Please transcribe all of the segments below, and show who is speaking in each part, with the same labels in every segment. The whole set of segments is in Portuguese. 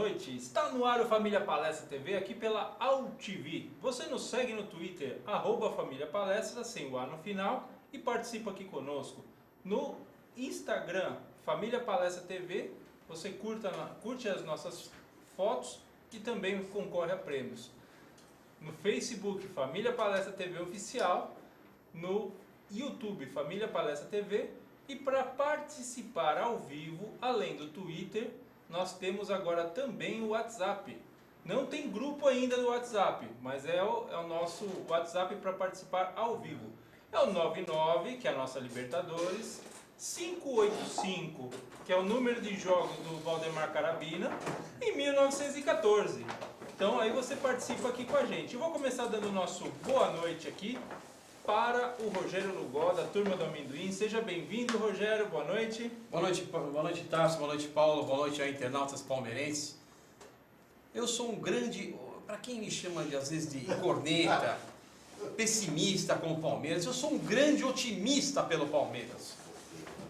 Speaker 1: noite. Está no ar o Família Palestra TV aqui pela AltV. Você nos segue no Twitter, @Família Palestra, sem o A no final, e participa aqui conosco. No Instagram, Família Palestra TV, você curte as nossas fotos e também concorre a prêmios. No Facebook, Família Palestra TV Oficial, no YouTube, Família Palestra TV, e para participar ao vivo, além do Twitter, nós temos agora também o WhatsApp. Não tem grupo ainda no WhatsApp, mas é o nosso WhatsApp para participar ao vivo. É o 99, que é a nossa Libertadores, 585, que é o número de jogos do Valdemar Carabina, e 1914. Então aí você participa aqui com a gente. Eu vou começar dando o nosso boa noite aqui para o Rogério Lugó, da Turma do Amendoim. Seja bem-vindo, Rogério, boa noite.
Speaker 2: Boa noite, Tarso, boa noite, Paulo, boa noite a internautas palmeirenses. Eu sou um grande, para quem me chama às vezes de corneta, pessimista com o Palmeiras, eu sou um grande otimista pelo Palmeiras.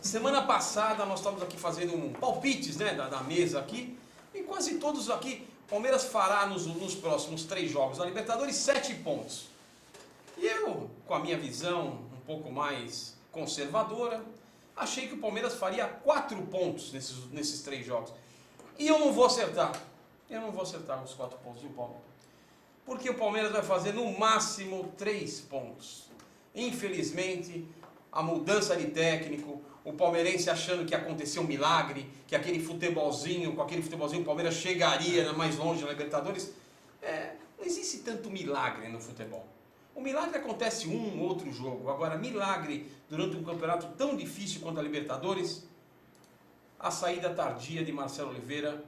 Speaker 2: Semana passada nós estávamos aqui fazendo palpites, né, da mesa aqui, e quase todos aqui, Palmeiras fará nos próximos 3 jogos da Libertadores 7 pontos. E eu, com a minha visão um pouco mais conservadora, achei que o Palmeiras faria 4 pontos nesses 3 jogos. E eu não vou acertar. Eu não vou acertar os 4 pontos do Palmeiras. Porque o Palmeiras vai fazer no máximo 3 pontos. Infelizmente, a mudança de técnico, o palmeirense achando que aconteceu um milagre, que com aquele futebolzinho o Palmeiras chegaria mais longe na Libertadores. Não existe tanto milagre no futebol. O milagre acontece um ou outro jogo. Agora, milagre durante um campeonato tão difícil quanto a Libertadores, a saída tardia de Marcelo Oliveira,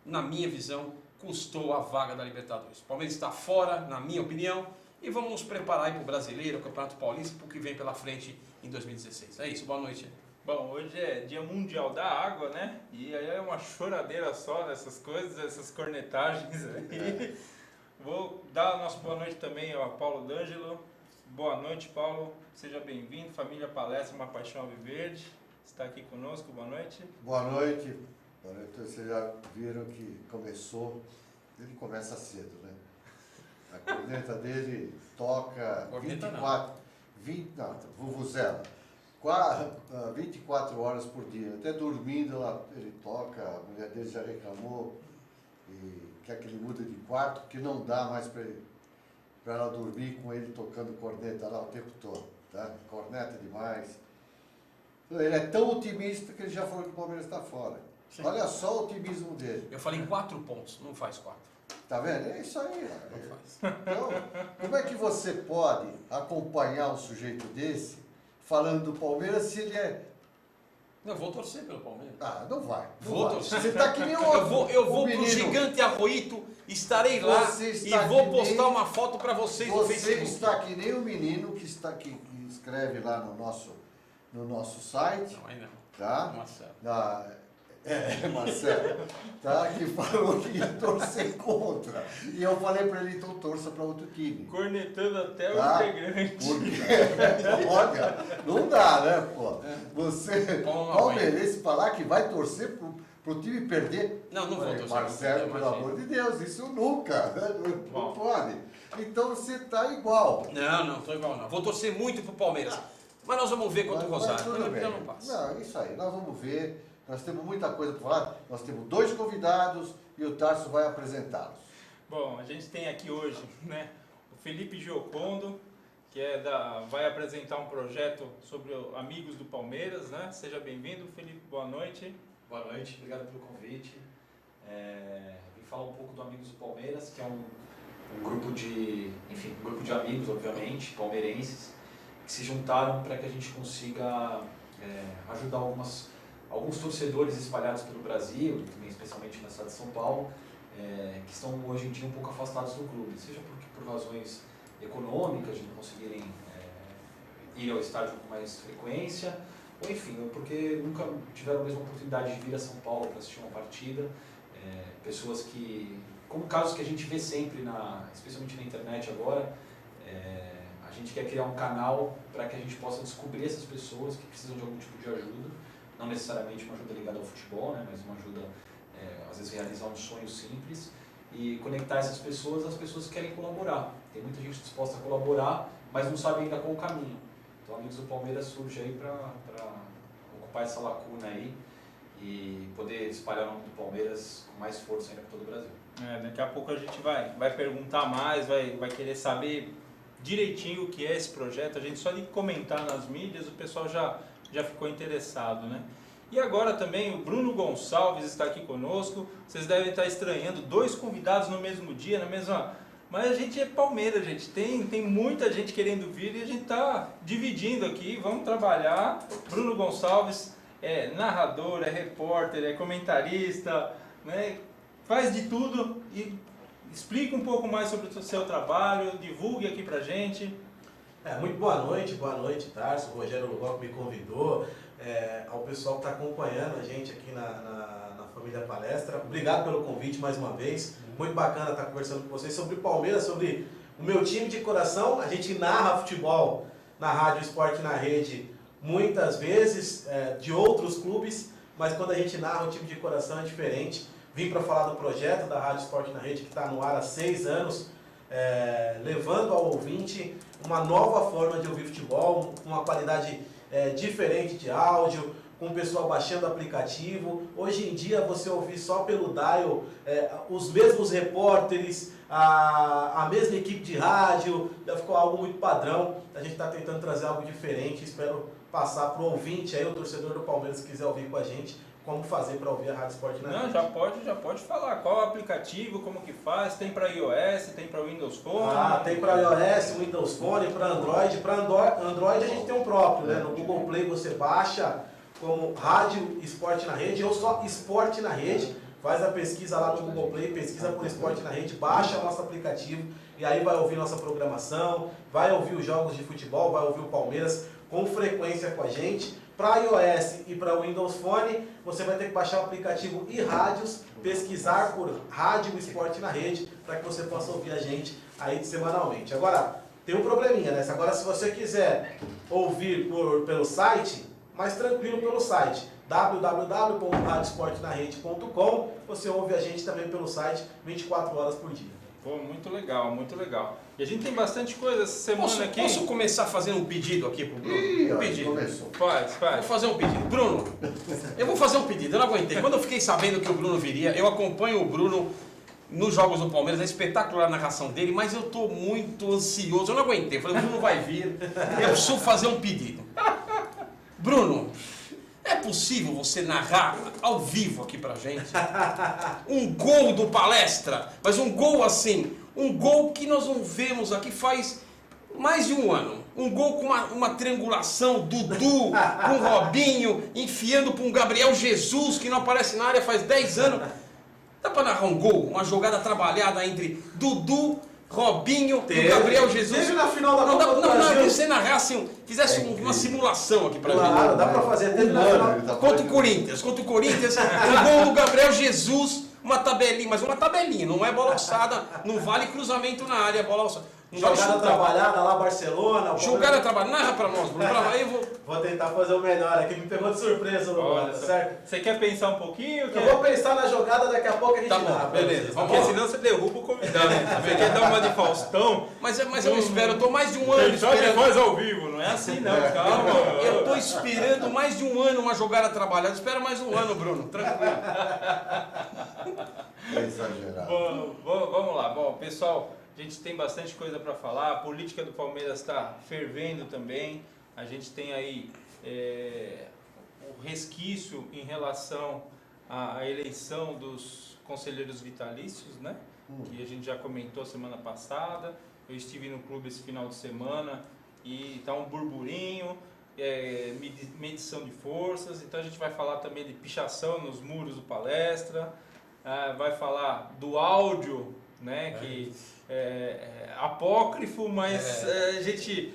Speaker 2: na minha visão, custou a vaga da Libertadores. O Palmeiras está fora, na minha opinião, e vamos nos preparar para o Brasileiro, o Campeonato Paulista, para o que vem pela frente em 2016. É isso, boa noite.
Speaker 1: Bom, hoje é Dia Mundial da Água, né? E aí é uma choradeira só dessas coisas, essas cornetagens aí. Vou dar a nossa boa noite também ao Paulo D'Angelo. Boa noite, Paulo. Seja bem-vindo. Família Palestra, uma paixão alviverde. Está aqui conosco. Boa noite.
Speaker 3: Boa noite. Boa noite. Vocês já viram que ele começa cedo, né? A corneta dele toca 24 horas por dia. Até dormindo ele toca, a mulher dele já reclamou e quer que ele mude de quarto, porque não dá mais para ela dormir com ele tocando corneta lá o tempo todo, tá? Corneta demais. Ele é tão otimista que ele já falou que o Palmeiras está fora. Sim. Olha só o otimismo dele.
Speaker 2: Eu falei 4 pontos, não faz 4.
Speaker 3: Tá vendo? É isso aí.
Speaker 2: Não faz.
Speaker 3: Então, como é que você pode acompanhar um sujeito desse falando do Palmeiras se ele é...
Speaker 2: Eu vou torcer pelo Palmeiras.
Speaker 3: Ah, não vai.
Speaker 2: Vou torcer.
Speaker 3: Você tá que nem
Speaker 2: eu vou pro Gigante Arroito, estarei lá e vou postar uma foto para vocês no Facebook.
Speaker 3: Você está que nem o menino que escreve lá no nosso site.
Speaker 2: Não, aí não.
Speaker 3: Tá?
Speaker 2: Marcelo.
Speaker 3: Marcelo, tá? Que falou que ia torcer contra. E eu falei para ele, então torça para outro time.
Speaker 1: Cornetando até o integrante.
Speaker 3: Porque, olha, não dá, né, pô? Você, palmeirense, falar que vai torcer pro time perder.
Speaker 2: Não vou torcer.
Speaker 3: Marcelo, pelo amor de Deus, isso nunca. Não pode. Então você tá igual.
Speaker 2: Não tô igual não. Vou torcer muito pro Palmeiras. Mas nós vamos ver contra o Rosário.
Speaker 3: Não passa. Não, isso aí, nós vamos ver. Nós temos muita coisa para falar. Nós temos 2 convidados e o Tarso vai apresentá-los.
Speaker 1: Bom, a gente tem aqui hoje, né, o Felipe Giocondo, que vai apresentar um projeto sobre amigos do Palmeiras, né? Seja bem-vindo, Felipe. Boa noite.
Speaker 4: Boa noite, obrigado pelo convite. Vim falar um pouco do Amigos do Palmeiras, que é um grupo de amigos, obviamente, palmeirenses, que se juntaram para que a gente consiga ajudar alguns torcedores espalhados pelo Brasil, também especialmente na cidade de São Paulo, que estão hoje em dia um pouco afastados do clube, seja por razões econômicas, de não conseguirem ir ao estádio com mais frequência, ou enfim, porque nunca tiveram a mesma oportunidade de vir a São Paulo para assistir uma partida. Pessoas que, como casos que a gente vê sempre, especialmente na internet agora, a gente quer criar um canal para que a gente possa descobrir essas pessoas que precisam de algum tipo de ajuda, não necessariamente uma ajuda ligada ao futebol, né, mas uma ajuda às vezes realizar um sonho simples e conectar essas pessoas às pessoas que querem colaborar. Tem muita gente disposta a colaborar, mas não sabe ainda qual o caminho. Então, Amigos do Palmeiras surge aí para ocupar essa lacuna aí e poder espalhar o nome do Palmeiras com mais força ainda para todo o Brasil.
Speaker 1: Daqui a pouco a gente vai perguntar mais, vai querer saber direitinho o que é esse projeto. A gente só de comentar nas mídias, o pessoal já ficou interessado, né? E agora também o Bruno Gonçalves está aqui conosco. Vocês devem estar estranhando, 2 convidados no mesmo dia, na mesma... Mas a gente é Palmeiras, gente. Tem muita gente querendo vir e a gente está dividindo aqui. Vamos trabalhar. Bruno Gonçalves é narrador, é repórter, é comentarista, né? Faz de tudo e explica um pouco mais sobre o seu trabalho, divulgue aqui pra gente.
Speaker 5: Muito boa noite, Tarso. O Rogério Lugoc me convidou, ao pessoal que está acompanhando a gente aqui na Família Palestra. Obrigado pelo convite mais uma vez. Muito bacana estar conversando com vocês sobre Palmeiras, sobre o meu time de coração. A gente narra futebol na Rádio Esporte na Rede muitas vezes, de outros clubes, mas quando a gente narra o time de coração é diferente. Vim para falar do projeto da Rádio Esporte na Rede, que está no ar há 6 anos, levando ao ouvinte uma nova forma de ouvir futebol, com uma qualidade diferente de áudio, com o pessoal baixando o aplicativo. Hoje em dia, você ouvir só pelo dial os mesmos repórteres, a mesma equipe de rádio, já ficou algo muito padrão. A gente está tentando trazer algo diferente, espero passar para o ouvinte, aí, o torcedor do Palmeiras que quiser ouvir com a gente, como fazer para ouvir a Rádio Esporte na Rede.
Speaker 1: Não, já pode falar. Qual o aplicativo, como que faz? Tem para iOS, tem para Windows Phone?
Speaker 5: Tem para iOS, Windows Phone, para Android. Para Android a gente tem um próprio, né? No Google Play você baixa como Rádio Esporte na Rede ou só Esporte na Rede. Faz a pesquisa lá no Google Play, pesquisa por Esporte na Rede, baixa nosso aplicativo e aí vai ouvir nossa programação, vai ouvir os jogos de futebol, vai ouvir o Palmeiras com frequência com a gente. Para iOS e para Windows Phone, você vai ter que baixar o aplicativo iRádios, pesquisar por Rádio Esporte na Rede, para que você possa ouvir a gente aí semanalmente. Agora, tem um probleminha, né? Agora, se você quiser ouvir pelo site, mais tranquilo pelo site, www.radioesportenarede.com, você ouve a gente também pelo site 24 horas por dia.
Speaker 1: Pô, muito legal, muito legal. E a gente tem bastante coisa essa semana aqui.
Speaker 2: Posso começar fazendo um pedido aqui pro Bruno?
Speaker 3: Ih,
Speaker 2: Um pedido.
Speaker 3: começou.
Speaker 1: Faz.
Speaker 2: Vou fazer um pedido. Bruno, eu vou fazer um pedido, eu não aguentei. Quando eu fiquei sabendo que o Bruno viria, eu acompanho o Bruno nos Jogos do Palmeiras, é espetacular a narração dele, mas eu tô muito ansioso, eu não aguentei. Eu falei, o Bruno vai vir, eu preciso fazer um pedido. Bruno, é possível você narrar ao vivo aqui pra gente um gol do Palestra, mas um gol assim, um gol que nós não vemos aqui faz mais de um ano. Um gol com uma triangulação, Dudu com Robinho, enfiando para um Gabriel Jesus que não aparece na área faz 10 anos. Dá para narrar um gol, uma jogada trabalhada entre Dudu, Robinho e o Gabriel Jesus?
Speaker 5: Teve na final da Copa do
Speaker 2: Não,
Speaker 5: Brasil.
Speaker 2: que você narrasse, fizesse uma simulação aqui pra
Speaker 5: Claro,
Speaker 2: gente.
Speaker 5: dá para fazer. Teve na final.
Speaker 2: Contra o Corinthians, um gol do Gabriel Jesus, uma tabelinha, mas uma tabelinha, não é bola alçada, não vale cruzamento na área, bola alçada. Não vale
Speaker 5: Jogada
Speaker 2: chutar.
Speaker 5: trabalhada lá, Barcelona.
Speaker 2: Jogada trabalhada, narra pra nós, Bruno. Aí eu vou...
Speaker 5: Vou tentar fazer o melhor aqui, me pegou de surpresa,
Speaker 1: Olha,
Speaker 5: Luana, certo?
Speaker 1: Você quer pensar um pouquinho?
Speaker 5: Eu vou pensar na jogada, daqui a pouco a gente
Speaker 2: Tá bom,
Speaker 5: narra pra
Speaker 2: beleza,
Speaker 5: vocês,
Speaker 2: vamos
Speaker 1: Porque
Speaker 2: lá.
Speaker 1: senão você derruba o convidado. Você quer dar uma de Faustão?
Speaker 2: Mas eu espero, eu tô mais de um ano
Speaker 1: Quem sabe
Speaker 2: esperando.
Speaker 1: faz ao vivo, não é assim não, calma.
Speaker 2: Eu tô esperando mais de um ano uma jogada trabalhada. Espera mais um ano, Bruno. Tranquilo.
Speaker 3: É exagerado.
Speaker 1: Vamos lá. Bom, pessoal, a gente tem bastante coisa para falar. A política do Palmeiras está fervendo também. A gente tem aí o resquício em relação à eleição dos conselheiros vitalícios, né? Que a gente já comentou semana passada. Eu estive no clube esse final de semana e está um burburinho, medição de forças. Então a gente vai falar também de pichação nos muros do Palestra. Vai falar do áudio, né, que é apócrifo, mas a gente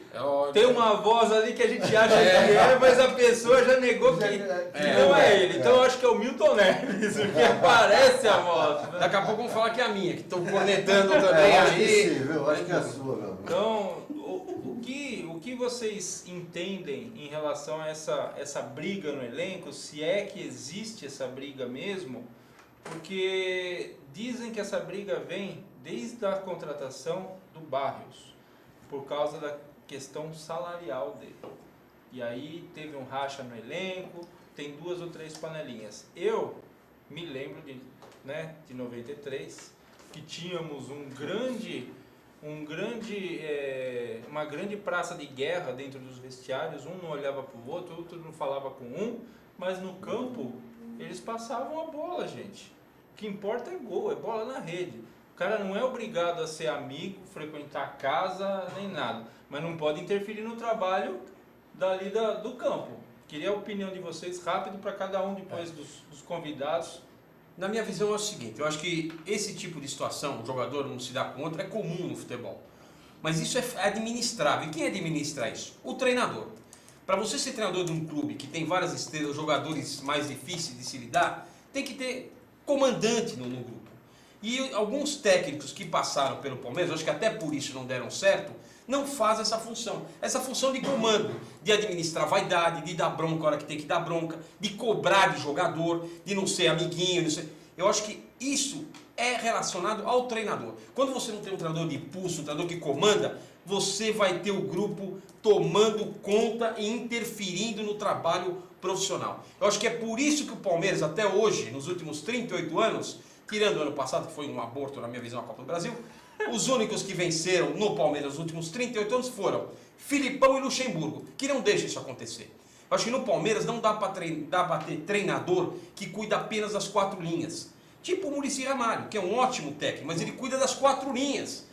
Speaker 1: tem uma voz ali que a gente acha que mas a pessoa já negou que não é ele. Então eu acho que é o Milton Neves, porque parece a voz. Né?
Speaker 2: Daqui a pouco vamos falar que é a minha, que estou cornetando também
Speaker 3: Acho que
Speaker 2: aí.
Speaker 3: sim, viu? Acho que é a sua, meu.
Speaker 1: Então, o que vocês entendem em relação a essa briga no elenco, se é que existe essa briga mesmo, porque dizem que essa briga vem desde a contratação do Barrios, por causa da questão salarial dele. E aí teve um racha no elenco, tem 2 ou 3 panelinhas. Eu me lembro de 93, que tínhamos uma grande praça de guerra dentro dos vestiários, um não olhava para o outro não falava com um, mas no campo eles passavam a bola, gente. O que importa é gol, é bola na rede. O cara não é obrigado a ser amigo, frequentar a casa, nem nada, mas não pode interferir no trabalho dali do campo. Queria a opinião de vocês, rápido, para cada um depois dos convidados.
Speaker 2: Na minha visão é o seguinte, eu acho que esse tipo de situação, o jogador não se dá conta, é comum no futebol. Mas isso é administrável. E quem administra isso? O treinador. Para você ser treinador de um clube que tem várias estrelas, jogadores mais difíceis de se lidar, tem que ter comandante no grupo. E alguns técnicos que passaram pelo Palmeiras, acho que até por isso não deram certo, não fazem essa função. Essa função de comando, de administrar vaidade, de dar bronca a hora que tem que dar bronca, de cobrar de jogador, de não ser amiguinho. Não ser... Eu acho que isso é relacionado ao treinador. Quando você não tem um treinador de pulso, um treinador que comanda, você vai ter o grupo tomando conta e interferindo no trabalho profissional. Eu acho que é por isso que o Palmeiras, até hoje, nos últimos 38 anos, tirando o ano passado, que foi um aborto na minha visão, a Copa do Brasil, os únicos que venceram no Palmeiras nos últimos 38 anos foram Filipão e Luxemburgo, que não deixam isso acontecer. Eu acho que no Palmeiras não dá para ter treinador que cuida apenas das 4 linhas. Tipo o Muricy Ramalho, que é um ótimo técnico, mas ele cuida das 4 linhas.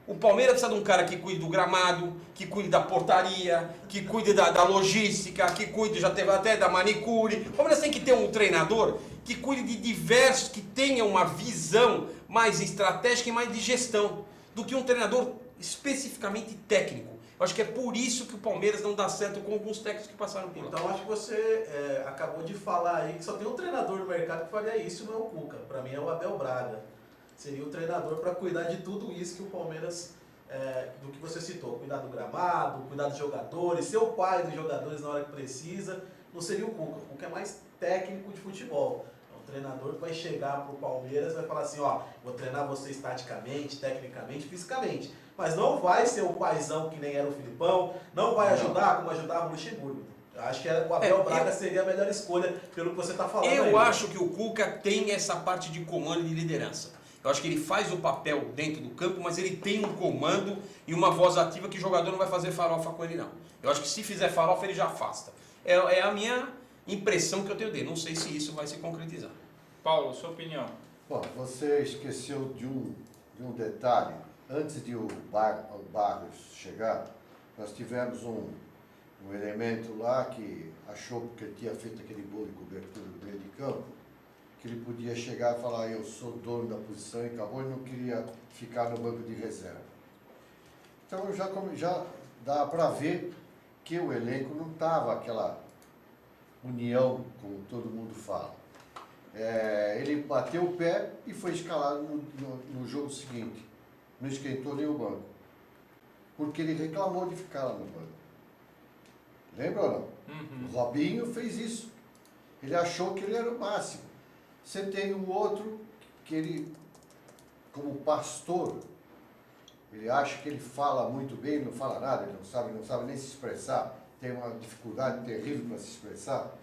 Speaker 2: O Palmeiras precisa de um cara que cuide do gramado, que cuide da portaria, que cuide da logística, que cuide, já teve até da manicure. O Palmeiras tem que ter um treinador que cuide de diversos, que tenha uma visão mais estratégica e mais de gestão, do que um treinador especificamente técnico. Eu acho que é por isso que o Palmeiras não dá certo com alguns técnicos que passaram por lá.
Speaker 5: Então acho que você acabou de falar aí que só tem um treinador no mercado que faria isso, não é o Cuca. Para mim é o Abel Braga. Seria o treinador para cuidar de tudo isso que o Palmeiras, do que você citou, cuidar do gramado, cuidar dos jogadores, ser o pai dos jogadores na hora que precisa. Não seria o Cuca. O Cuca é mais técnico de futebol. É um treinador que vai chegar para o Palmeiras e vai falar assim, ó, vou treinar vocês taticamente, tecnicamente, fisicamente. Mas não vai ser o paizão que nem era o Filipão, não vai ajudar como ajudava o Luxemburgo. Eu acho que o Abel Braga seria a melhor escolha pelo que você está falando.
Speaker 2: Eu acho que o Cuca tem essa parte de comando e de liderança. Eu acho que ele faz o papel dentro do campo, mas ele tem um comando e uma voz ativa que o jogador não vai fazer farofa com ele, não. Eu acho que se fizer farofa, ele já afasta. É a minha impressão que eu tenho dele. Não sei se isso vai se concretizar.
Speaker 1: Paulo, sua opinião?
Speaker 3: Bom, você esqueceu de um detalhe. Antes de o Barrios chegar, nós tivemos um elemento lá que achou que ele tinha feito aquele gol de cobertura do meio de campo, que ele podia chegar e falar, eu sou dono da posição e acabou, e não queria ficar no banco de reserva. Então já dá para ver que o elenco não estava aquela união, como todo mundo fala. Ele bateu o pé e foi escalado no jogo seguinte. Não esquentou nem o banco. Porque ele reclamou de ficar lá no banco. Lembra ou não?
Speaker 1: Uhum.
Speaker 3: O Robinho fez isso. Ele achou que ele era o máximo. Você tem um outro que ele, como pastor, ele acha que ele fala muito bem, não fala nada, ele não sabe nem se expressar, tem uma dificuldade terrível para se expressar,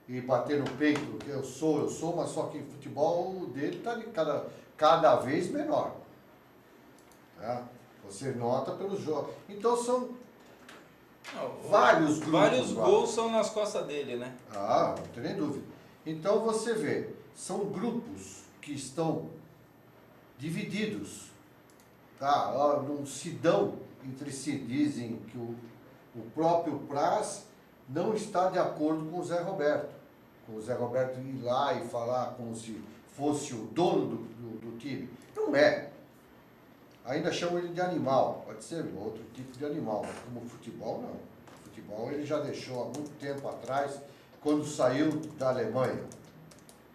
Speaker 3: e bater no peito, eu sou, mas só que o futebol dele está cada vez menor. Tá? Você nota pelos jogos. Então são vários grupos.
Speaker 1: Vários gols são nas costas dele, né?
Speaker 3: Ah, não tem nem dúvida. Então você vê, são grupos que estão divididos, tá? Não se dão entre si. Dizem que o próprio Praz não está de acordo com o Zé Roberto. Com o Zé Roberto ir lá e falar como se fosse o dono do time. Não é. Ainda chamam ele de animal, pode ser outro tipo de animal, mas como futebol, não. Futebol ele já deixou há muito tempo atrás, quando saiu da Alemanha.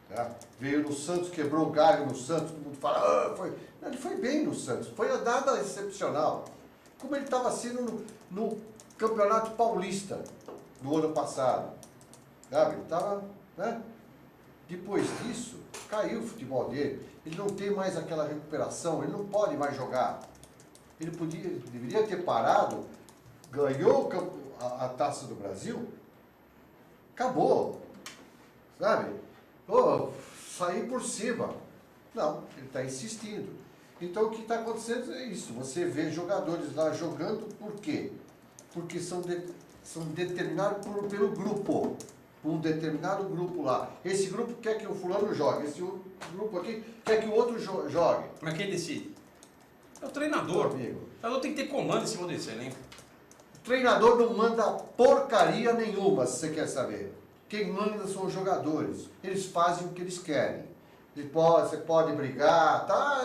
Speaker 3: Tá? Veio no Santos, quebrou o galho no Santos, todo mundo fala, ele foi bem no Santos, foi nada excepcional. Como ele estava sendo no Campeonato Paulista do ano passado. Sabe? Ele estava, né? Depois disso, caiu o futebol dele. Ele não tem mais aquela recuperação, ele não pode mais jogar. Ele deveria ter parado, ganhou a Taça do Brasil, acabou, sabe? Sair por cima. Não, ele está insistindo. Então o que está acontecendo é isso, você vê jogadores lá jogando por quê? Porque são determinados pelo grupo, um determinado grupo lá. Esse grupo quer que o fulano jogue, esse outro grupo aqui quer que o outro jogue.
Speaker 2: Mas quem decide? É o treinador.
Speaker 3: Amigo.
Speaker 2: O treinador tem que ter comando em cima desse elenco.
Speaker 3: O treinador não manda porcaria nenhuma, se você quer saber. Quem manda são os jogadores. Eles fazem o que eles querem. Você pode brigar, tá?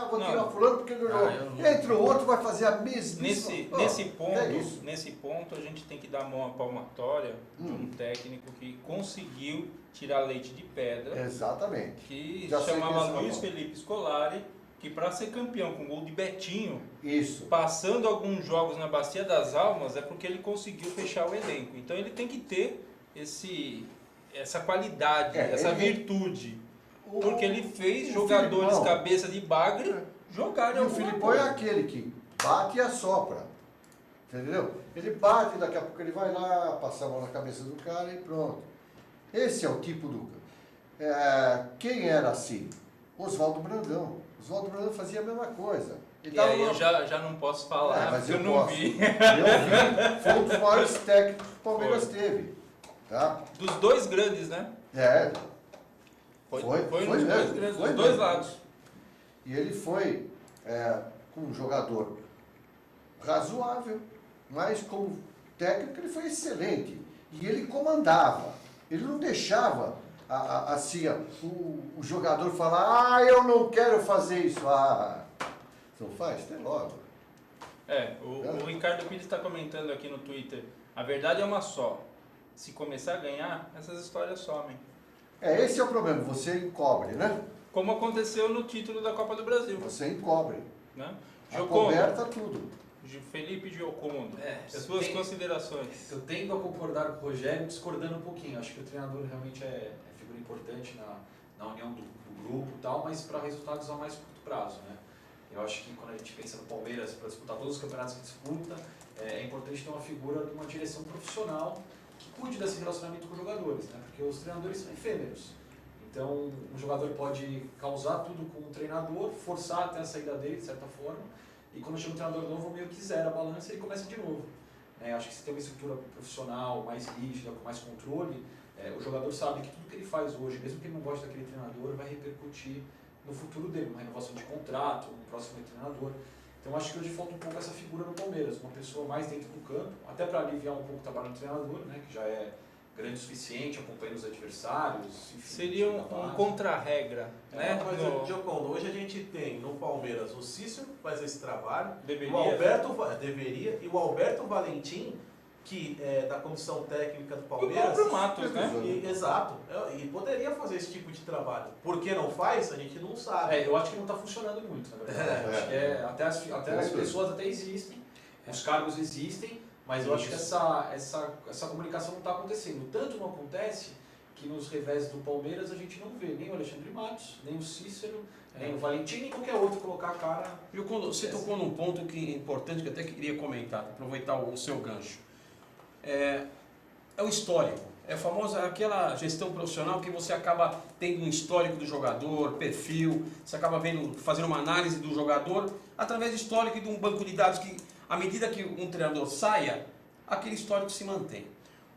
Speaker 3: Vou tirar fulano porque não jogou. Entre o outro vai fazer a mesmíssima.
Speaker 1: Nesse ponto a gente tem que dar mão à palmatória de um técnico que conseguiu tirar leite de pedra.
Speaker 3: Exatamente.
Speaker 1: Que
Speaker 3: Já
Speaker 1: chamava Luiz Felipe Scolari, que para ser campeão com gol de Betinho,
Speaker 3: isso,
Speaker 1: passando alguns jogos na Bacia das Almas, é porque ele conseguiu fechar o elenco. Então ele tem que ter essa qualidade, essa virtude. Porque ele fez jogadores
Speaker 3: Filipão,
Speaker 1: cabeça de bagre jogarem.
Speaker 3: E o Filipão é aquele que bate e assopra. Entendeu? Ele bate, daqui a pouco ele vai lá, passa a mão na cabeça do cara e pronto. Esse é o tipo do... quem era assim? Oswaldo Brandão. Oswaldo Brandão fazia a mesma coisa.
Speaker 1: E aí eu já não posso falar,
Speaker 3: mas
Speaker 1: porque eu não
Speaker 3: posso.
Speaker 1: vi.
Speaker 3: Eu vi, foi um dos maiores técnicos que o Palmeiras teve. Tá?
Speaker 1: Dos dois grandes, né? Foi
Speaker 3: mesmo,
Speaker 1: dos dois grandes, dos dois lados.
Speaker 3: E ele foi um jogador razoável, mas como técnico ele foi excelente. E ele comandava. Ele não deixava assim, o jogador falar, eu não quero fazer isso. Não faz, tem logo.
Speaker 1: O Ricardo Pires está comentando aqui no Twitter, a verdade é uma só. Se começar a ganhar, essas histórias somem.
Speaker 3: Esse é o problema, você encobre, né?
Speaker 1: Como aconteceu no título da Copa do Brasil.
Speaker 3: Você encobre.
Speaker 1: Né?
Speaker 3: Acoberta tudo.
Speaker 1: Felipe Giocondo, as suas considerações.
Speaker 4: Eu tendo a concordar com o Rogério, discordando um pouquinho. Acho que o treinador realmente é figura importante na união do grupo e tal, mas para resultados a mais curto prazo, né? Eu acho que quando a gente pensa no Palmeiras, para disputar todos os campeonatos que disputa, é importante ter uma figura de uma direção profissional que cuide desse relacionamento com os jogadores, né? Porque os treinadores são efêmeros. Então, um jogador pode causar tudo com o treinador, forçar até a saída dele, de certa forma, e quando chega um treinador novo, meio que zera a balança e ele começa de novo. Acho que se tem uma estrutura profissional mais rígida, com mais controle, o jogador sabe que tudo que ele faz hoje, mesmo que ele não goste daquele treinador, vai repercutir no futuro dele, uma renovação de contrato, um próximo treinador. Então acho que hoje falta um pouco essa figura no Palmeiras, uma pessoa mais dentro do campo, até para aliviar um pouco o trabalho do treinador, né, que já é grande o suficiente, acompanhando os adversários. Enfim,
Speaker 1: seria um contra-regra, né?
Speaker 5: Giocondo, hoje a gente tem no Palmeiras o Cícero, que faz esse trabalho,
Speaker 1: deveria,
Speaker 5: e o Alberto Valentim, que é da comissão técnica do Palmeiras.
Speaker 1: E o próprio Matos, né?
Speaker 5: Exato. E poderia fazer esse tipo de trabalho. Por que não faz, a gente não sabe.
Speaker 4: Eu acho que não está funcionando muito, na verdade. Acho que até as pessoas até existem, os cargos existem, mas eu acho que essa comunicação não está acontecendo. Tanto não acontece que nos revés do Palmeiras a gente não vê nem o Alexandre Matos, nem o Cícero, nem o Valentim, nem qualquer outro colocar a cara.
Speaker 2: Você tocou num ponto que é importante, que eu até queria comentar, aproveitar o seu gancho. É o histórico, é a famosa aquela gestão profissional que você acaba tendo um histórico do jogador, perfil, você acaba fazendo uma análise do jogador através do histórico e de um banco de dados que, à medida que um treinador saia, aquele histórico se mantém.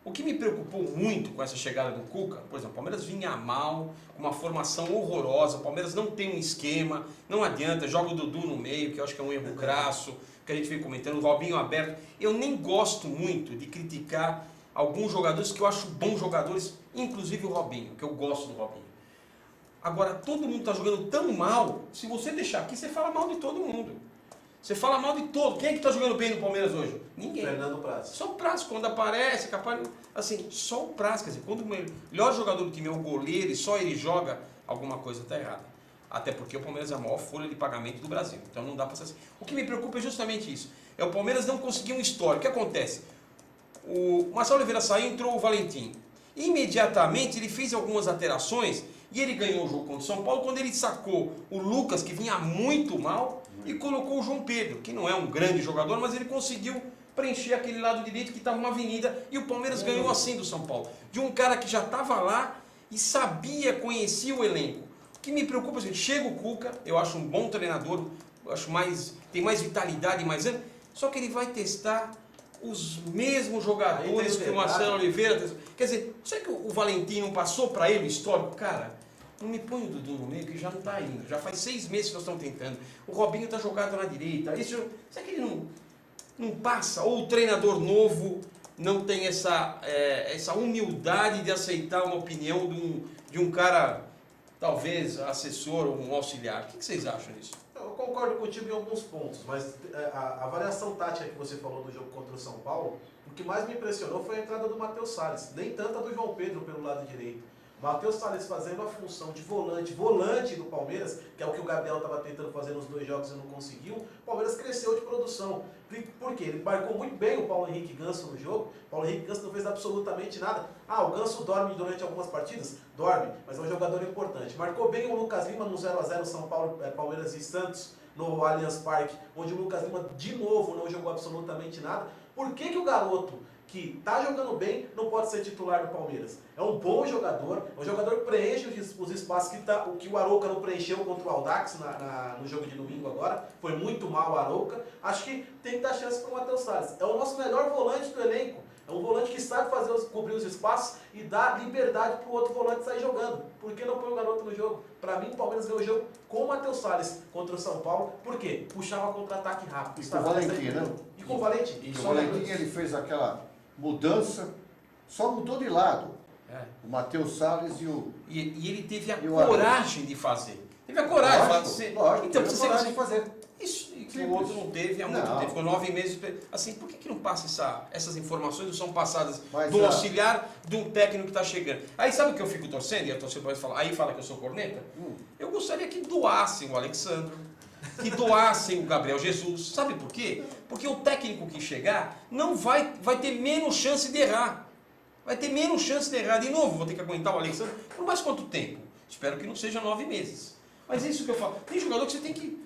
Speaker 2: O que me preocupou muito com essa chegada do Cuca, por exemplo, o Palmeiras vinha mal, com uma formação horrorosa, o Palmeiras não tem um esquema, não adianta, joga o Dudu no meio, que eu acho que é um erro crasso, que a gente vem comentando, o Robinho aberto. Eu nem gosto muito de criticar alguns jogadores que eu acho bons jogadores, inclusive o Robinho, que eu gosto do Robinho. Agora, todo mundo está jogando tão mal, se você deixar aqui, você fala mal de todo mundo. Você fala mal de todo. Quem é que está jogando bem no Palmeiras hoje? Ninguém.
Speaker 5: Fernando Praz.
Speaker 2: Só o Praz, quando aparece, capaz. Assim, só o Praz. Quer dizer, quando o melhor jogador do time é o goleiro e só ele joga, alguma coisa está errada. Até porque o Palmeiras é a maior folha de pagamento do Brasil. Então não dá para ser assim. O que me preocupa é justamente isso. É o Palmeiras não conseguir um histórico. O que acontece? O Marcelo Oliveira saiu, entrou o Valentim. Imediatamente ele fez algumas alterações e ele ganhou o jogo contra o São Paulo quando ele sacou o Lucas, que vinha muito mal, e colocou o João Pedro, que não é um grande jogador, mas ele conseguiu preencher aquele lado direito que estava uma avenida, e o Palmeiras ganhou assim do São Paulo. De um cara que já estava lá e sabia, conhecia o elenco. O que me preocupa é o seguinte, chega o Cuca, eu acho um bom treinador, eu acho tem mais vitalidade, mais anos, só que ele vai testar os mesmos jogadores que o Marcelo Oliveira. Quer dizer, será que o Valentim não passou para ele o histórico? Cara, não me põe o Dudu no meio, que já não está indo. Já faz 6 meses que nós estamos tentando. O Robinho está jogado na direita. Será que ele não passa? Ou o treinador novo não tem essa humildade de aceitar uma opinião de um cara, talvez assessor ou um auxiliar? O que vocês acham disso?
Speaker 5: Eu concordo contigo em alguns pontos, mas a variação tática que você falou do jogo contra o São Paulo, o que mais me impressionou foi a entrada do Matheus Salles, nem tanto a do João Pedro pelo lado direito. Matheus Salles fazendo a função de volante do Palmeiras, que é o que o Gabriel estava tentando fazer nos 2 jogos e não conseguiu. O Palmeiras cresceu de produção. Por quê? Ele marcou muito bem o Paulo Henrique Ganso no jogo. O Paulo Henrique Ganso não fez absolutamente nada. Ah, o Ganso dorme durante algumas partidas? Dorme, mas é um jogador importante. Marcou bem o Lucas Lima no 0x0 São Paulo, Palmeiras e Santos no Allianz Parque, onde o Lucas Lima de novo não jogou absolutamente nada. Por que o garoto que está jogando bem não pode ser titular do Palmeiras? É um bom jogador, é um jogador que preenche os espaços que o Arouca não preencheu contra o Audax no jogo de domingo agora. Foi muito mal o Arouca. Acho que tem que dar chance para o Matheus Salles. É o nosso melhor volante do elenco. É um volante que sabe cobrir os espaços e dá liberdade para o outro volante sair jogando. Por que não põe o garoto no jogo? Para mim, o Palmeiras ganhou o jogo com o Matheus Salles contra o São Paulo. Por quê? Puxava contra-ataque rápido.
Speaker 3: E com o Valentim, né?
Speaker 5: E com o Valentim.
Speaker 3: E o Valentim, ele fez aquela mudança, só mudou de lado. O Matheus Salles e o...
Speaker 2: E ele teve a coragem de fazer. Teve a coragem de fazer.
Speaker 3: Lógico,
Speaker 2: então,
Speaker 3: teve a coragem de fazer.
Speaker 2: Isso, e que o outro não teve há muito tempo, ficou 9 meses. Assim, por que não passa essas informações não são passadas do auxiliar de um técnico que está chegando? Aí sabe o que eu fico torcendo? E a torcida pode falar, aí fala que eu sou corneta? Eu gostaria que doassem o Alexandre, que doassem o Gabriel Jesus. Sabe por quê? Porque o técnico que chegar não vai ter menos chance de errar. Vai ter menos chance de errar. De novo, vou ter que aguentar o Alexandre por mais quanto tempo? Espero que não seja 9 meses. Mas é isso que eu falo. Tem jogador que você tem que...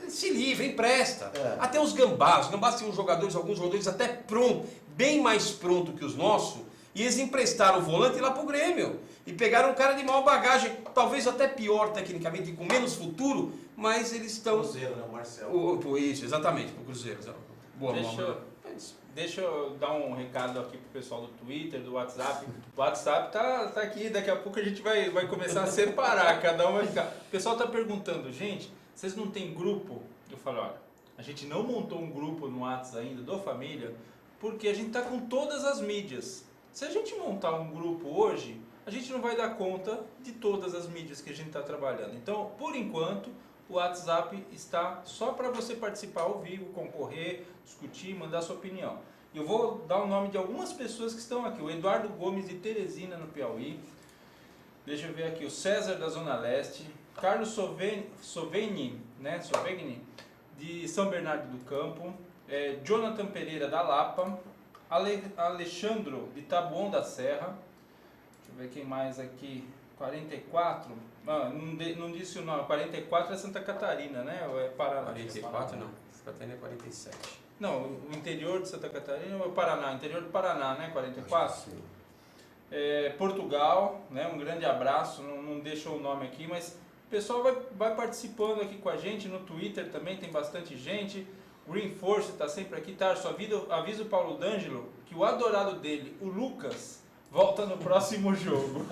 Speaker 2: se livra, empresta. Até os gambás. Os gambás têm alguns jogadores até pronto, bem mais pronto que os nossos, e eles emprestaram o volante lá pro Grêmio. E pegaram um cara de maior bagagem, talvez até pior tecnicamente, com menos futuro, mas eles estão...
Speaker 5: Cruzeiro, né? O Marcelo.
Speaker 2: Isso, exatamente, pro Cruzeiro. Boa,
Speaker 1: Deixa eu dar um recado aqui pro pessoal do Twitter, do WhatsApp. O WhatsApp tá aqui, daqui a pouco a gente vai começar a separar, cada um vai ficar. O pessoal tá perguntando, gente, vocês não tem grupo? Eu falo, olha, a gente não montou um grupo no WhatsApp ainda do Família, porque a gente tá com todas as mídias. Se a gente montar um grupo hoje, a gente não vai dar conta de todas as mídias que a gente está trabalhando. Então, por enquanto, o WhatsApp está só para você participar ao vivo, concorrer, discutir, mandar sua opinião. Eu vou dar o nome de algumas pessoas que estão aqui. O Eduardo Gomes de Teresina, no Piauí. Deixa eu ver aqui. O César da Zona Leste. Carlos Soveni, de São Bernardo do Campo. Jonathan Pereira da Lapa. Alexandro de Taboão da Serra. Deixa eu ver quem mais aqui. 44. Não disse o nome. 44 é Santa Catarina, né? Ou é Paraná?
Speaker 2: 44 não. Santa Catarina é 47.
Speaker 1: Não, o interior de Santa Catarina ou é Paraná? Interior do Paraná, né? 44?
Speaker 3: Sim.
Speaker 1: Portugal, né? Um grande abraço. Não deixou o nome aqui, mas o pessoal vai participando aqui com a gente. No Twitter também tem bastante gente. Green Force está sempre aqui. Tarso, avisa o Paulo D'Angelo que o adorado dele, o Lucas, volta no próximo jogo.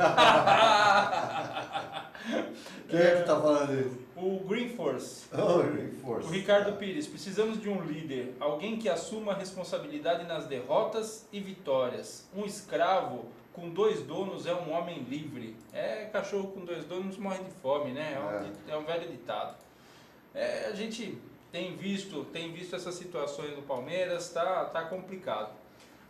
Speaker 3: Quem é que está falando isso?
Speaker 1: O Green Force.
Speaker 3: Oh, Green Force.
Speaker 1: O Ricardo Pires. Precisamos de um líder. Alguém que assuma a responsabilidade nas derrotas e vitórias. Um escravo com 2 donos é um homem livre. Cachorro com 2 donos morre de fome, né? É um velho ditado. A gente tem visto essas situações no Palmeiras, tá complicado.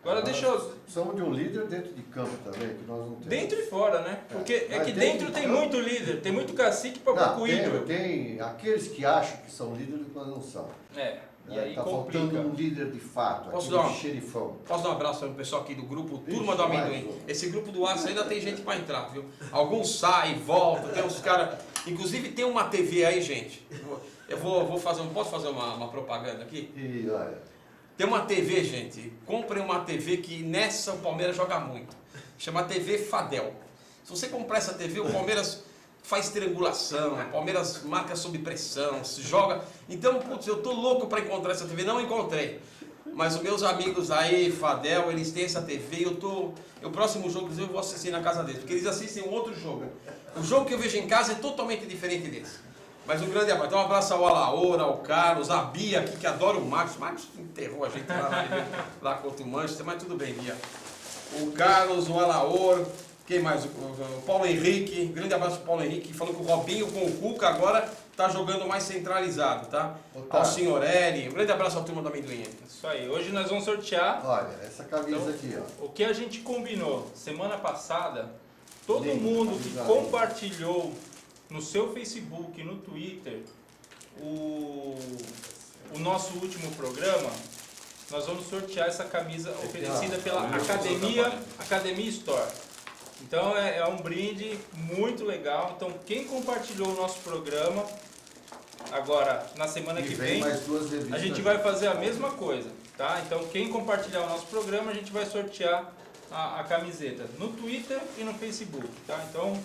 Speaker 1: Agora deixa eu...
Speaker 3: Precisamos de um líder dentro de campo também, que nós não temos.
Speaker 1: Dentro e fora, né? Porque
Speaker 3: Mas
Speaker 1: que dentro tem muito líder, tem muito cacique para pouco ídolo.
Speaker 3: Tem aqueles que acham que são líderes, mas não são.
Speaker 1: E aí
Speaker 3: tá
Speaker 1: complica.
Speaker 3: faltando um líder de fato,
Speaker 2: Posso
Speaker 3: aquele
Speaker 2: dar um-
Speaker 3: xerifão.
Speaker 2: Posso dar um abraço para o pessoal aqui do grupo
Speaker 3: Vixe,
Speaker 2: Turma do Amendoim.
Speaker 3: mais um.
Speaker 2: Esse grupo do Aço ainda tem gente para entrar, viu? Alguns saem, voltam, tem uns caras... Inclusive tem uma TV aí, gente. Eu vou fazer posso fazer uma propaganda aqui?
Speaker 3: E olha,
Speaker 2: Tem uma TV, gente. Comprem uma TV que nessa o Palmeiras joga muito. Chama TV Fadel. Se você comprar essa TV, o Palmeiras faz triangulação, o Palmeiras marca sob pressão, se joga. Então, putz, eu tô louco para encontrar essa TV. Não encontrei. Mas os meus amigos aí, Fadel, eles têm essa TV. O próximo jogo, inclusive, eu vou assistir na casa deles, porque eles assistem um outro jogo. O jogo que eu vejo em casa é totalmente diferente desse. Mas um grande abraço. Então, um abraço ao Alaor, ao Carlos, a Bia aqui, que adora o Marcos. Marcos enterrou a gente lá contra o Manchester, mas tudo bem, Bia. O Carlos, o Alaor, quem mais? O Paulo Henrique. Grande abraço pro Paulo Henrique, que falou que o Robinho com o Cuca agora tá jogando mais centralizado, tá? Ao Signorelli. Um grande abraço ao Turma do Amendoim.
Speaker 1: Isso aí. Hoje nós vamos sortear
Speaker 3: olha, essa camisa
Speaker 1: Então,
Speaker 3: aqui, ó.
Speaker 1: o que a gente combinou semana passada. Todo
Speaker 3: Lindo,
Speaker 1: mundo que
Speaker 3: camisa
Speaker 1: compartilhou no seu Facebook, no Twitter, o nosso último programa, nós vamos sortear essa camisa oferecida pela Academia Store. Então é um brinde muito legal. Então quem compartilhou o nosso programa, agora na semana que vem,
Speaker 3: mais duas revistas.
Speaker 1: a gente vai fazer a mesma coisa, tá? Então quem compartilhar o nosso programa, a gente vai sortear a camiseta no Twitter e no Facebook, tá? Então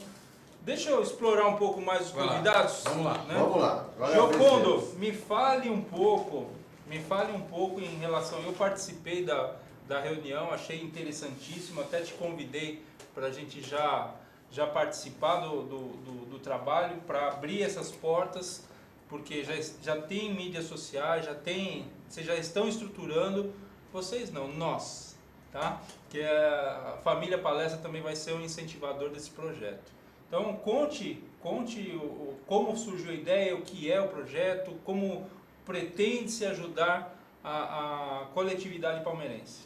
Speaker 1: deixa eu explorar um pouco mais os
Speaker 2: Vai lá.
Speaker 1: convidados.
Speaker 2: Vamos lá.
Speaker 1: Né?
Speaker 3: Vamos lá. Agora é a vez
Speaker 1: Giocondo,
Speaker 3: deles.
Speaker 1: me fale um pouco em relação. Eu participei da reunião, achei interessantíssimo, até te convidei para a gente já participar do trabalho, para abrir essas portas, porque já tem mídias sociais, vocês já estão estruturando, vocês não, nós, tá? Que a Família Palestra também vai ser um incentivador desse projeto. Então conte como surgiu a ideia, o que é o projeto, como pretende se ajudar a coletividade palmeirense.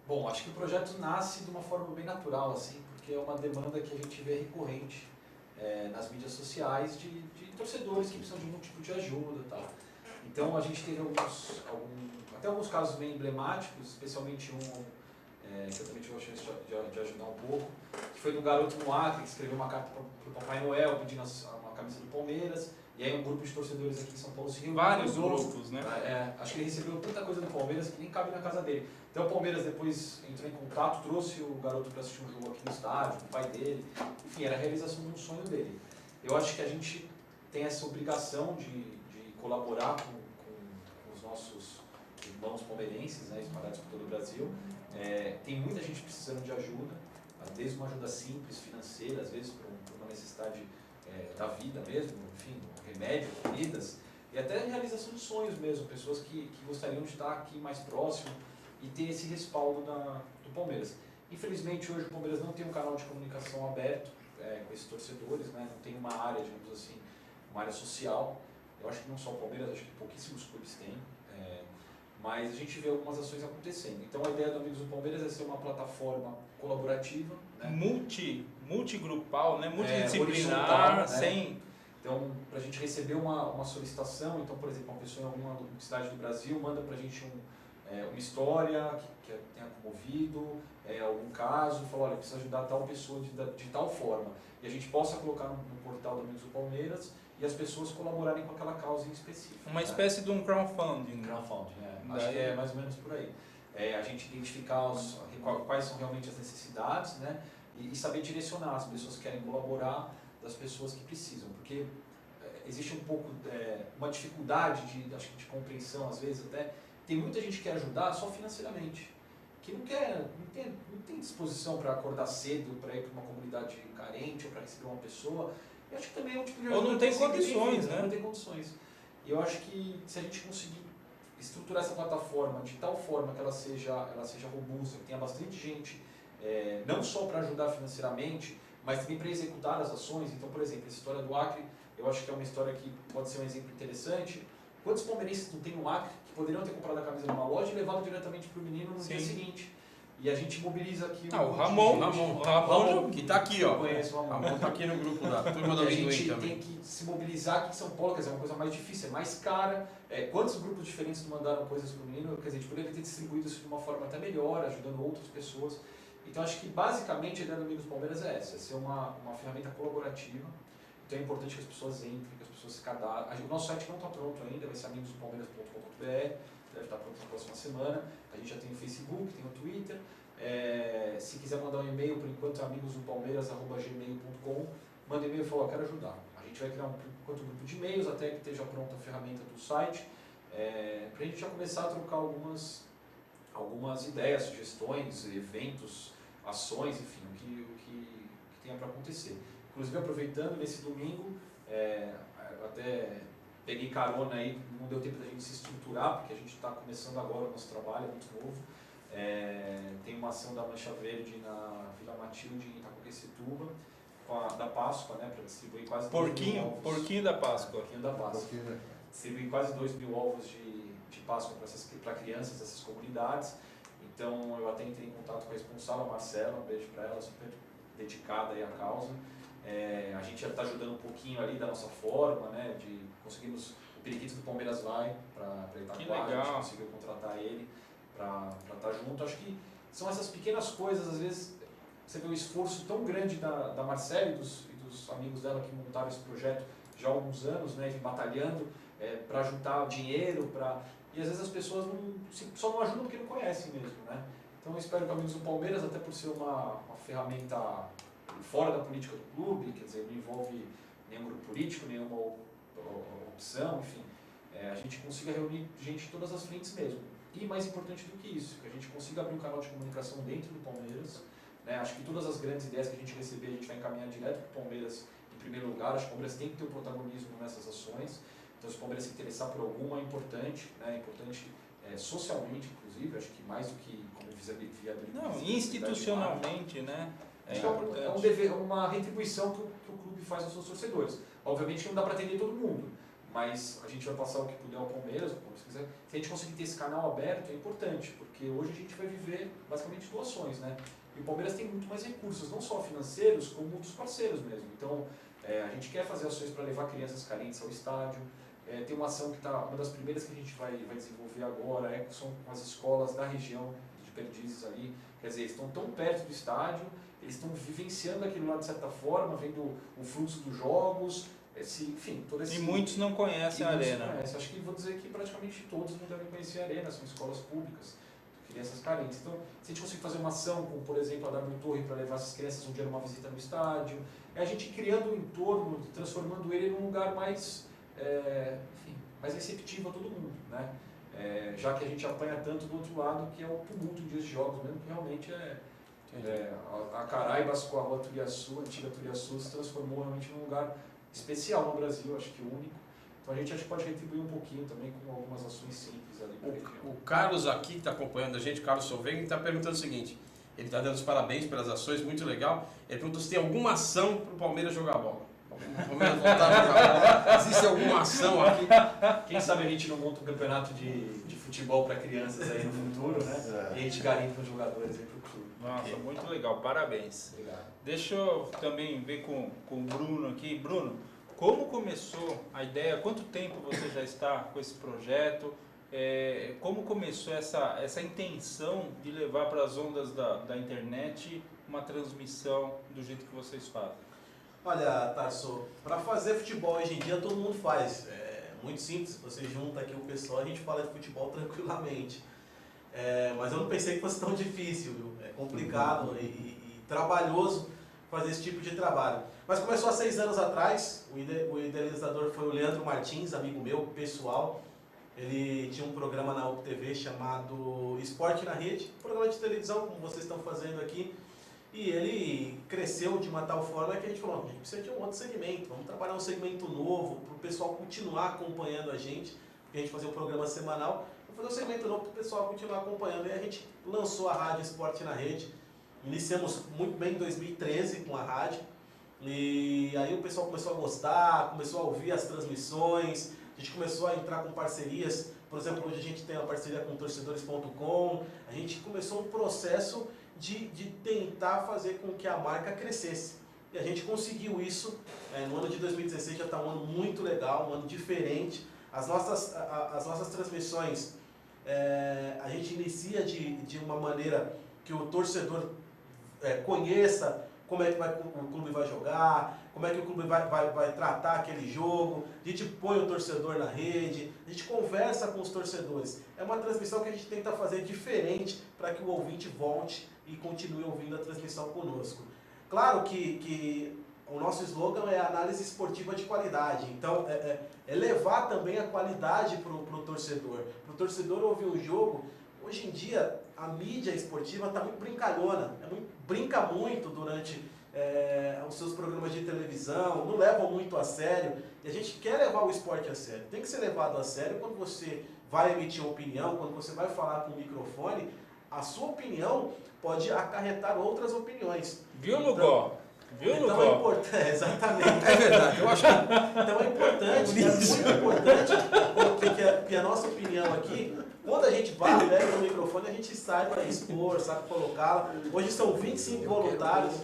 Speaker 4: Bom, acho que o projeto nasce de uma forma bem natural, assim, porque é uma demanda que a gente vê recorrente nas mídias sociais de torcedores que precisam de algum tipo de ajuda e tal. Então a gente teve até alguns casos bem emblemáticos, especialmente um que eu também tive a chance de ajudar um pouco, que foi de um garoto no Acre que escreveu uma carta para o Papai Noel pedindo uma camisa do Palmeiras, e aí um grupo de torcedores aqui em São Paulo se reuniu.
Speaker 1: Vários grupos, né?
Speaker 4: Acho que ele recebeu tanta coisa do Palmeiras que nem cabe na casa dele. Então o Palmeiras depois entrou em contato, trouxe o garoto para assistir um jogo aqui no estádio, com o pai dele. Enfim, era a realização de um sonho dele. Eu acho que a gente tem essa obrigação de colaborar com os nossos irmãos palmeirenses, né, espalhados por todo o Brasil. Tem muita gente precisando de ajuda, desde uma ajuda simples, financeira, às vezes por uma necessidade da vida mesmo, enfim, remédio, comidas, e até realização de sonhos mesmo, pessoas que gostariam de estar aqui mais próximo e ter esse respaldo do Palmeiras. Infelizmente hoje o Palmeiras não tem um canal de comunicação aberto com esses torcedores, né? Não tem uma área, digamos assim, uma área social. Eu acho que não só o Palmeiras, acho que pouquíssimos clubes têm, mas a gente vê algumas ações acontecendo. Então a ideia do Amigos do Palmeiras é ser uma plataforma colaborativa, né?
Speaker 1: Multigrupal, né? Multidisciplinar,
Speaker 4: horizontal, né?
Speaker 1: sem...
Speaker 4: Então, para a gente receber uma solicitação, então, por exemplo, uma pessoa em alguma cidade do Brasil manda para a gente uma história que tenha comovido, algum caso, fala, olha, precisa ajudar tal pessoa de tal forma. E a gente possa colocar no portal do Amigos do Palmeiras e as pessoas colaborarem com aquela causa em específico.
Speaker 1: Uma
Speaker 4: né?
Speaker 1: espécie de um crowdfunding.
Speaker 4: Crowdfunding, acho que é mais ou menos por aí. A gente identificar quais são realmente as necessidades, né? E saber direcionar as pessoas que querem colaborar das pessoas que precisam, porque existe um pouco uma dificuldade acho que de compreensão, às vezes até, tem muita gente que quer ajudar só financeiramente, que não tem disposição para acordar cedo, para ir para uma comunidade carente ou para receber uma pessoa. Eu acho que também é um tipo de
Speaker 1: Ou não tem
Speaker 4: ajuda
Speaker 1: condições, né?
Speaker 4: Não tem condições. E eu acho que se a gente conseguir estruturar essa plataforma de tal forma que ela seja robusta, que tenha bastante gente, não só para ajudar financeiramente, mas também para executar as ações. Então, por exemplo, essa história do Acre, eu acho que é uma história que pode ser um exemplo interessante. Quantos palmeirenses não tem no Acre que poderiam ter comprado a camisa numa loja e levado diretamente para o menino no dia seguinte? E a gente mobiliza aqui
Speaker 1: O Ramon,
Speaker 2: Ramon, que tá aqui, ó.
Speaker 4: Eu conheço o Ramon.
Speaker 2: Ramon tá aqui no grupo da turma do
Speaker 4: E a
Speaker 2: amendoim
Speaker 4: gente
Speaker 2: também.
Speaker 4: tem que se mobilizar aqui em São Paulo, quer dizer, é uma coisa mais difícil, é mais cara. Quantos grupos diferentes mandaram coisas para o menino? Quer dizer, a gente poderia ter distribuído isso de uma forma até melhor, ajudando outras pessoas. Então acho que basicamente a ideia do Amigos Palmeiras é essa, é ser uma ferramenta colaborativa. Então é importante que as pessoas entrem, que as pessoas se cadastrem. O nosso site não está pronto ainda, vai ser amigosdopalmeiras.com.br, deve estar pronto na próxima semana. A gente já tem o Facebook, tem o Twitter. Se quiser mandar um e-mail, por enquanto é amigosdopalmeiras@gmail.com. Manda e-mail e fala, quero ajudar. A gente vai criar um grupo de e-mails até que esteja pronta a ferramenta do site, para a gente já começar a trocar algumas ideias, sugestões, eventos, ações, enfim, o que tenha para acontecer. Inclusive, aproveitando, nesse domingo, eu até peguei carona aí, não deu tempo da gente se estruturar, porque a gente está começando agora o nosso trabalho, é muito novo. Tem uma ação da Mancha Verde na Vila Matilde, em Itacoaquecetuba, da Páscoa, né, para distribuir quase 2 mil ovos.
Speaker 1: Porquinho da Páscoa.
Speaker 4: Porquinho da Páscoa. Distribuir quase 2 mil ovos de Páscoa para crianças dessas comunidades. Então eu até entrei em contato com a responsável, a Marcela, um beijo para ela, super dedicada aí à causa. A gente já está ajudando um pouquinho ali da nossa forma, né, conseguimos, o Periquito do Palmeiras vai para Itaquá, a gente conseguiu contratar ele para estar junto. Acho que são essas pequenas coisas, às vezes você vê o esforço tão grande da Marcela e dos amigos dela que montaram esse projeto já há alguns anos, né, batalhando para juntar dinheiro, e às vezes as pessoas só não ajudam porque não conhecem mesmo, né? Então eu espero que Amigos do Palmeiras, até por ser uma ferramenta fora da política do clube, quer dizer, não envolve nenhum grupo político, nenhuma opção, enfim, a gente consiga reunir gente de todas as frentes mesmo. E mais importante do que isso, que a gente consiga abrir um canal de comunicação dentro do Palmeiras, né? Acho que todas as grandes ideias que a gente receber, a gente vai encaminhar direto para o Palmeiras em primeiro lugar. Acho que o Palmeiras tem que ter o protagonismo nessas ações. Então, se o Palmeiras se interessar por alguma, é importante, né? É importante socialmente, inclusive, acho que mais do que como viabilidade.
Speaker 1: Não, institucionalmente, né?
Speaker 4: É um dever, uma retribuição que o clube faz aos seus torcedores. Obviamente que não dá para atender todo mundo, mas a gente vai passar o que puder ao Palmeiras, se quiser. Se a gente conseguir ter esse canal aberto, é importante, porque hoje a gente vai viver basicamente doações, né? E o Palmeiras tem muito mais recursos, não só financeiros, como dos parceiros mesmo. Então, a gente quer fazer ações para levar crianças carentes ao estádio. Tem uma ação que está, uma das primeiras que a gente vai desenvolver agora, são com as escolas da região de Perdizes ali. Quer dizer, eles estão tão perto do estádio, eles estão vivenciando aquilo lá de certa forma, vendo o fluxo dos jogos, enfim, todo esse...
Speaker 1: E muitos não conhecem a Arena.
Speaker 4: Acho que vou dizer que praticamente todos não devem conhecer a Arena, são escolas públicas, crianças carentes. Então, se a gente conseguir fazer uma ação, como por exemplo a W Torre, para levar essas crianças um dia numa visita no estádio, a gente criando um entorno, transformando ele num lugar mais, mais receptivo a todo mundo, né? Já que a gente apanha tanto do outro lado, que é o tumulto em dias de jogos mesmo, que realmente a Caraibas com a rua Turiaçu, a antiga Turiaçu, se transformou realmente num lugar especial no Brasil, acho que único. Então a gente acho que pode retribuir um pouquinho também com algumas ações simples ali para a região.
Speaker 2: O Carlos aqui, que está acompanhando a gente, Carlos Solveig, está perguntando o seguinte, ele está dando os parabéns pelas ações, muito legal. Ele perguntou se tem alguma ação para o Palmeiras jogar bola. O Palmeiras voltar a jogar bola. Existe alguma ação aqui?
Speaker 4: Quem sabe a gente não monta um campeonato de futebol para crianças aí no futuro, né? E a gente garimpa os jogadores aí para o clube.
Speaker 1: Nossa, muito legal, parabéns.
Speaker 4: Obrigado.
Speaker 1: Deixa eu também ver com o Bruno aqui. Bruno, como começou a ideia? Quanto tempo você já está com esse projeto? Como começou essa intenção de levar para as ondas da internet uma transmissão do jeito que vocês fazem?
Speaker 5: Olha, Tarso, para fazer futebol hoje em dia todo mundo faz. É muito simples, você junta aqui o pessoal e a gente fala de futebol tranquilamente. Mas eu não pensei que fosse tão difícil, viu? É complicado e trabalhoso fazer esse tipo de trabalho. Mas começou há 6 anos atrás, o idealizador foi o Leandro Martins, amigo meu, pessoal. Ele tinha um programa na UPTV chamado Esporte na Rede, um programa de televisão, como vocês estão fazendo aqui. E ele cresceu de uma tal forma que a gente falou, a gente precisa de um outro segmento, vamos trabalhar um segmento novo para o pessoal continuar acompanhando a gente, porque a gente fazia um programa semanal, vamos fazer um segmento novo para o pessoal continuar acompanhando. E a gente lançou a Rádio Esporte na Rede, iniciamos muito bem em 2013 com a rádio, e aí o pessoal começou a gostar, começou a ouvir as transmissões, a gente começou a entrar com parcerias Por exemplo, hoje a gente tem uma parceria com torcedores.com, a gente começou um processo de tentar fazer com que a marca crescesse. E a gente conseguiu isso. No ano de 2016 já está um ano muito legal, um ano diferente. As nossas transmissões, a gente inicia de uma maneira que o torcedor conheça como é que o clube vai jogar, como é que o clube vai tratar aquele jogo. A gente põe o torcedor na rede, a gente conversa com os torcedores. É uma transmissão que a gente tenta fazer diferente para que o ouvinte volte e continue ouvindo a transmissão conosco. Claro que o nosso slogan é análise esportiva de qualidade, então é levar também a qualidade para o torcedor. Para o torcedor ouvir o jogo, hoje em dia a mídia esportiva está muito brincalhona, brinca muito durante os seus programas de televisão, não levam muito a sério, e a gente quer levar o esporte a sério. Tem que ser levado a sério quando você vai emitir uma opinião, quando você vai falar com o microfone, a sua opinião pode acarretar outras opiniões.
Speaker 1: Viu, Lugó?
Speaker 5: Então é importante, exatamente.
Speaker 2: É verdade, eu acho que
Speaker 5: Então é importante, muito importante, que a nossa opinião aqui, quando a gente vai, pega o microfone, a gente saiba expor, sabe colocá-la. Hoje são 25 voluntários.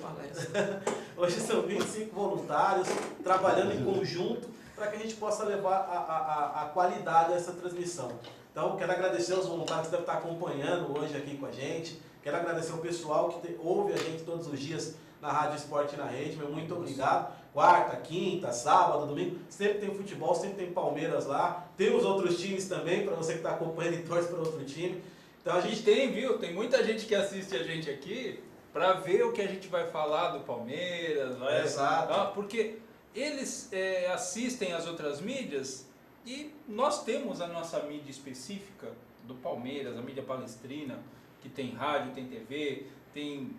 Speaker 5: Hoje são 25 voluntários trabalhando em conjunto para que a gente possa levar a qualidade dessa transmissão. Então, quero agradecer aos voluntários que devem estar acompanhando hoje aqui com a gente. Quero agradecer ao pessoal que ouve a gente todos os dias na Rádio Esporte na Rede. Meu muito obrigado. Quarta, quinta, sábado, domingo, sempre tem futebol, sempre tem Palmeiras lá. Tem os outros times também, para você que está acompanhando e torce para outro time. Então a gente
Speaker 1: tem muita gente que assiste a gente aqui para ver o que a gente vai falar do Palmeiras.
Speaker 5: Exato.
Speaker 1: Porque eles assistem as outras mídias e nós temos a nossa mídia específica do Palmeiras, a mídia palestrina, que tem rádio, tem TV, tem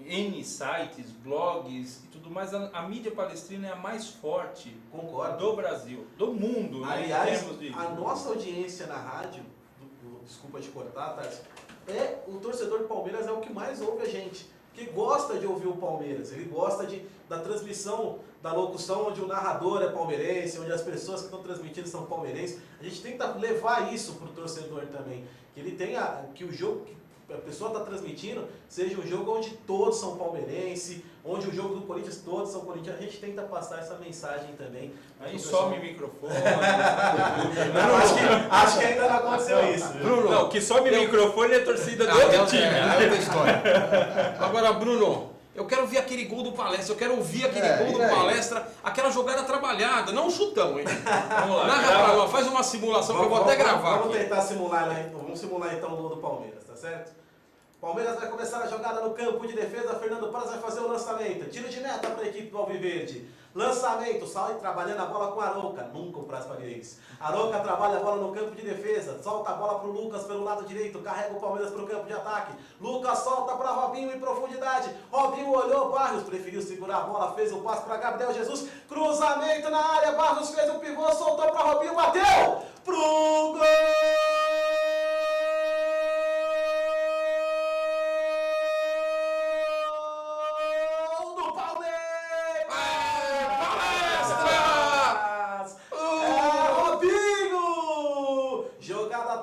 Speaker 1: N sites, blogs e tudo mais. A mídia palestrina é a mais forte,
Speaker 5: concordo,
Speaker 1: do Brasil, do mundo.
Speaker 5: Aliás,
Speaker 1: né,
Speaker 5: a nossa audiência na rádio, desculpa te cortar, Tarso, o torcedor do Palmeiras é o que mais ouve a gente, que gosta de ouvir o Palmeiras, ele gosta da transmissão, da locução onde o narrador é palmeirense, onde as pessoas que estão transmitindo são palmeirenses. A gente tenta levar isso para o torcedor também, que ele tenha, que o jogo que a pessoa está transmitindo seja um jogo onde todos são palmeirenses, onde o jogo do Corinthians todos são corintianos. A gente tenta passar essa mensagem também.
Speaker 1: Aí some o microfone.
Speaker 5: acho que ainda não aconteceu isso.
Speaker 2: Bruno,
Speaker 1: não, o que some o microfone é a torcida do outro time.
Speaker 2: É outra história. Agora, Bruno, eu quero ver aquele gol do Palestra, eu quero ouvir aquele gol do Palestra, aquela jogada trabalhada, não um chutão, hein?
Speaker 1: Vamos lá.
Speaker 2: Narra pra nós, faz uma simulação que eu vou até gravar.
Speaker 5: Vamos
Speaker 2: aqui.
Speaker 5: tentar simular, vamos simular então o gol do Palmeiras, tá certo? Palmeiras vai começar a jogada no campo de defesa, Fernando Praz vai fazer o lançamento. Tiro de meta para a equipe do Alviverde. Lançamento, sai trabalhando a bola com a Arouca, nunca o Praz faria isso. Arouca trabalha a bola no campo de defesa, solta a bola para o Lucas pelo lado direito, carrega o Palmeiras para o campo de ataque. Lucas solta para Robinho em profundidade. Robinho olhou, Barros preferiu segurar a bola, fez o passe para Gabriel Jesus. Cruzamento na área, Barros fez o pivô, soltou para Robinho, bateu pro gol!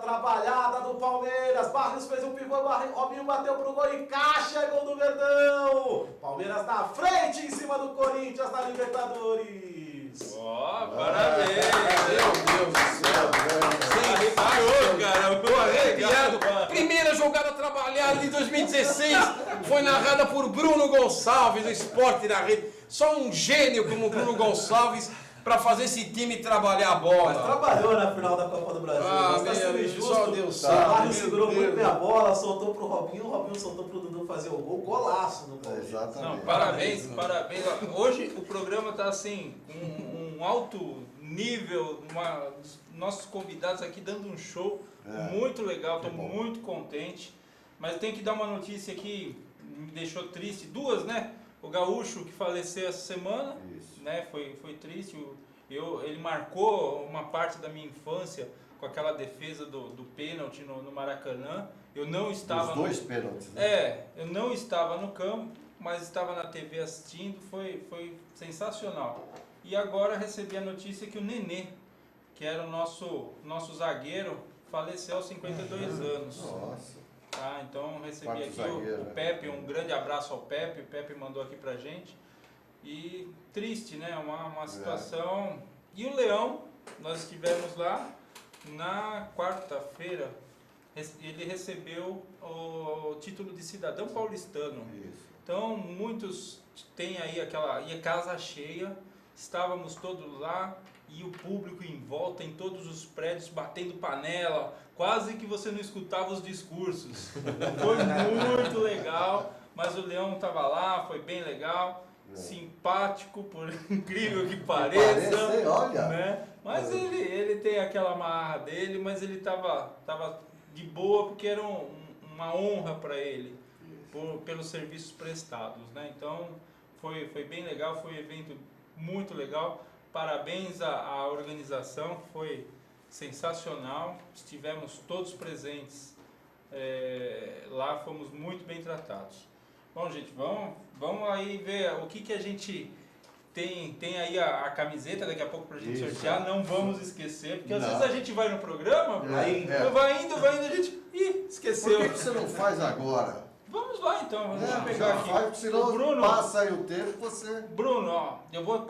Speaker 5: Trabalhada do Palmeiras, Barros fez um pivô, Robinho bateu pro gol e caixa, gol do Verdão. Palmeiras na frente em cima do Corinthians na Libertadores.
Speaker 1: Ó, parabéns.
Speaker 2: Meu Deus do céu.
Speaker 1: Você parou, cara.
Speaker 2: Tô arrepiado. Primeira jogada trabalhada de 2016 foi narrada por Bruno Gonçalves, do Esporte na Rede. Só um gênio como Bruno Gonçalves para fazer esse time trabalhar a bola.
Speaker 5: Mas trabalhou na final da Copa do Brasil. Mas tá sendo injusto.
Speaker 2: Só Deus sabe.
Speaker 5: Barros segurou muito bem a bola, soltou pro Robinho, o Robinho soltou pro Dudu fazer o gol. Golaço do Palmeiras.
Speaker 3: Exatamente.
Speaker 1: Não, parabéns. Hoje o programa tá assim, um alto nível, nossos convidados aqui dando um show muito legal, estou muito contente. Mas eu tenho que dar uma notícia que me deixou triste. Duas, né? O Gaúcho que faleceu essa semana, né? Foi triste. Ele marcou uma parte da minha infância com aquela defesa do pênalti no Maracanã. Eu não estava...
Speaker 3: Os dois pênaltis, né?
Speaker 1: eu não estava no campo, mas estava na TV assistindo. Foi sensacional. E agora recebi a notícia que o Nenê, que era o nosso zagueiro, faleceu aos 52 anos.
Speaker 3: Nossa.
Speaker 1: Tá, então recebi
Speaker 3: Quarto
Speaker 1: aqui
Speaker 3: zagueiro,
Speaker 1: o
Speaker 3: né?
Speaker 1: Pepe, um grande abraço ao Pepe. O Pepe mandou aqui pra gente. E triste, né? Uma situação. E o Leão, nós estivemos lá na quarta-feira. Ele recebeu o título de cidadão paulistano.
Speaker 3: Isso.
Speaker 1: Então muitos têm aí aquela. E a casa cheia, estávamos todos lá e o público em volta, em todos os prédios, batendo panela, quase que você não escutava os discursos. Foi muito legal, mas o Leão estava lá, foi bem legal, simpático, por incrível que pareça.
Speaker 3: Parece, olha.
Speaker 1: Né? Mas ele tem aquela marra dele, mas ele estava de boa porque era uma honra para ele pelos serviços prestados, né? Então foi bem legal, foi um evento muito legal. Parabéns à organização, foi sensacional. Estivemos todos presentes lá, fomos muito bem tratados. Bom, gente, vamos aí ver o que a gente tem aí a camiseta daqui a pouco pra gente sortear. Não vamos esquecer, porque às vezes a gente vai no programa, vai indo, a gente esqueceu.
Speaker 3: Por que você não faz agora?
Speaker 1: Vamos lá então, deixa eu pegar
Speaker 3: Já
Speaker 1: aqui.
Speaker 3: faz, senão
Speaker 1: O Bruno,
Speaker 3: passa aí o tempo, você...
Speaker 1: Bruno, ó, eu vou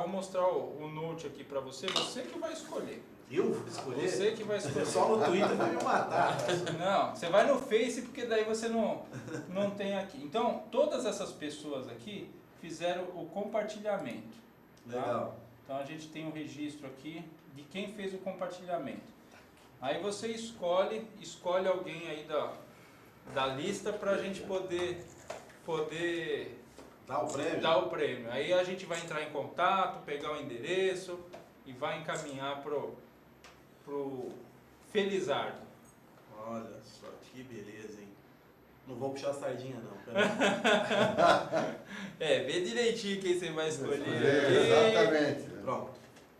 Speaker 1: mostrar o note aqui pra você que vai escolher.
Speaker 5: Eu vou escolher?
Speaker 1: Você que vai
Speaker 5: O
Speaker 1: escolher.
Speaker 5: pessoal no Twitter vai me matar.
Speaker 1: Não, você vai no Face porque daí você não tem aqui. Então, todas essas pessoas aqui fizeram o compartilhamento. Tá?
Speaker 5: Legal.
Speaker 1: Então a gente tem um registro aqui de quem fez o compartilhamento. Aí você escolhe alguém aí da lista pra gente poder
Speaker 5: Dá o prêmio?
Speaker 1: dar o prêmio. Aí a gente vai entrar em contato, pegar o endereço e vai encaminhar pro Felizardo.
Speaker 5: Olha só, que beleza, hein? Não vou puxar a sardinha, não.
Speaker 1: Vê direitinho quem você vai escolher.
Speaker 3: Exatamente.
Speaker 5: Pronto.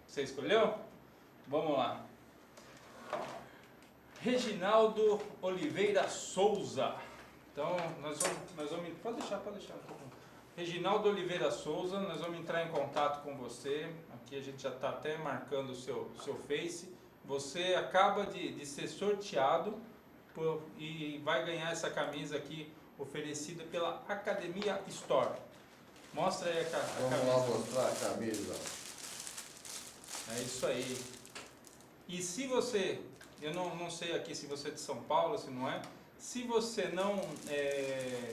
Speaker 1: Você escolheu? Vamos lá. Reginaldo Oliveira Souza. Então, nós vamos... Pode deixar um pouco. Reginaldo Oliveira Souza, nós vamos entrar em contato com você. Aqui a gente já está até marcando o seu Face. Você acaba de ser sorteado e vai ganhar essa camisa aqui oferecida pela Academia Store. Mostra aí a camisa.
Speaker 3: Vamos lá mostrar a camisa.
Speaker 1: É isso aí. E se você, eu não sei aqui se você é de São Paulo, se não é, se você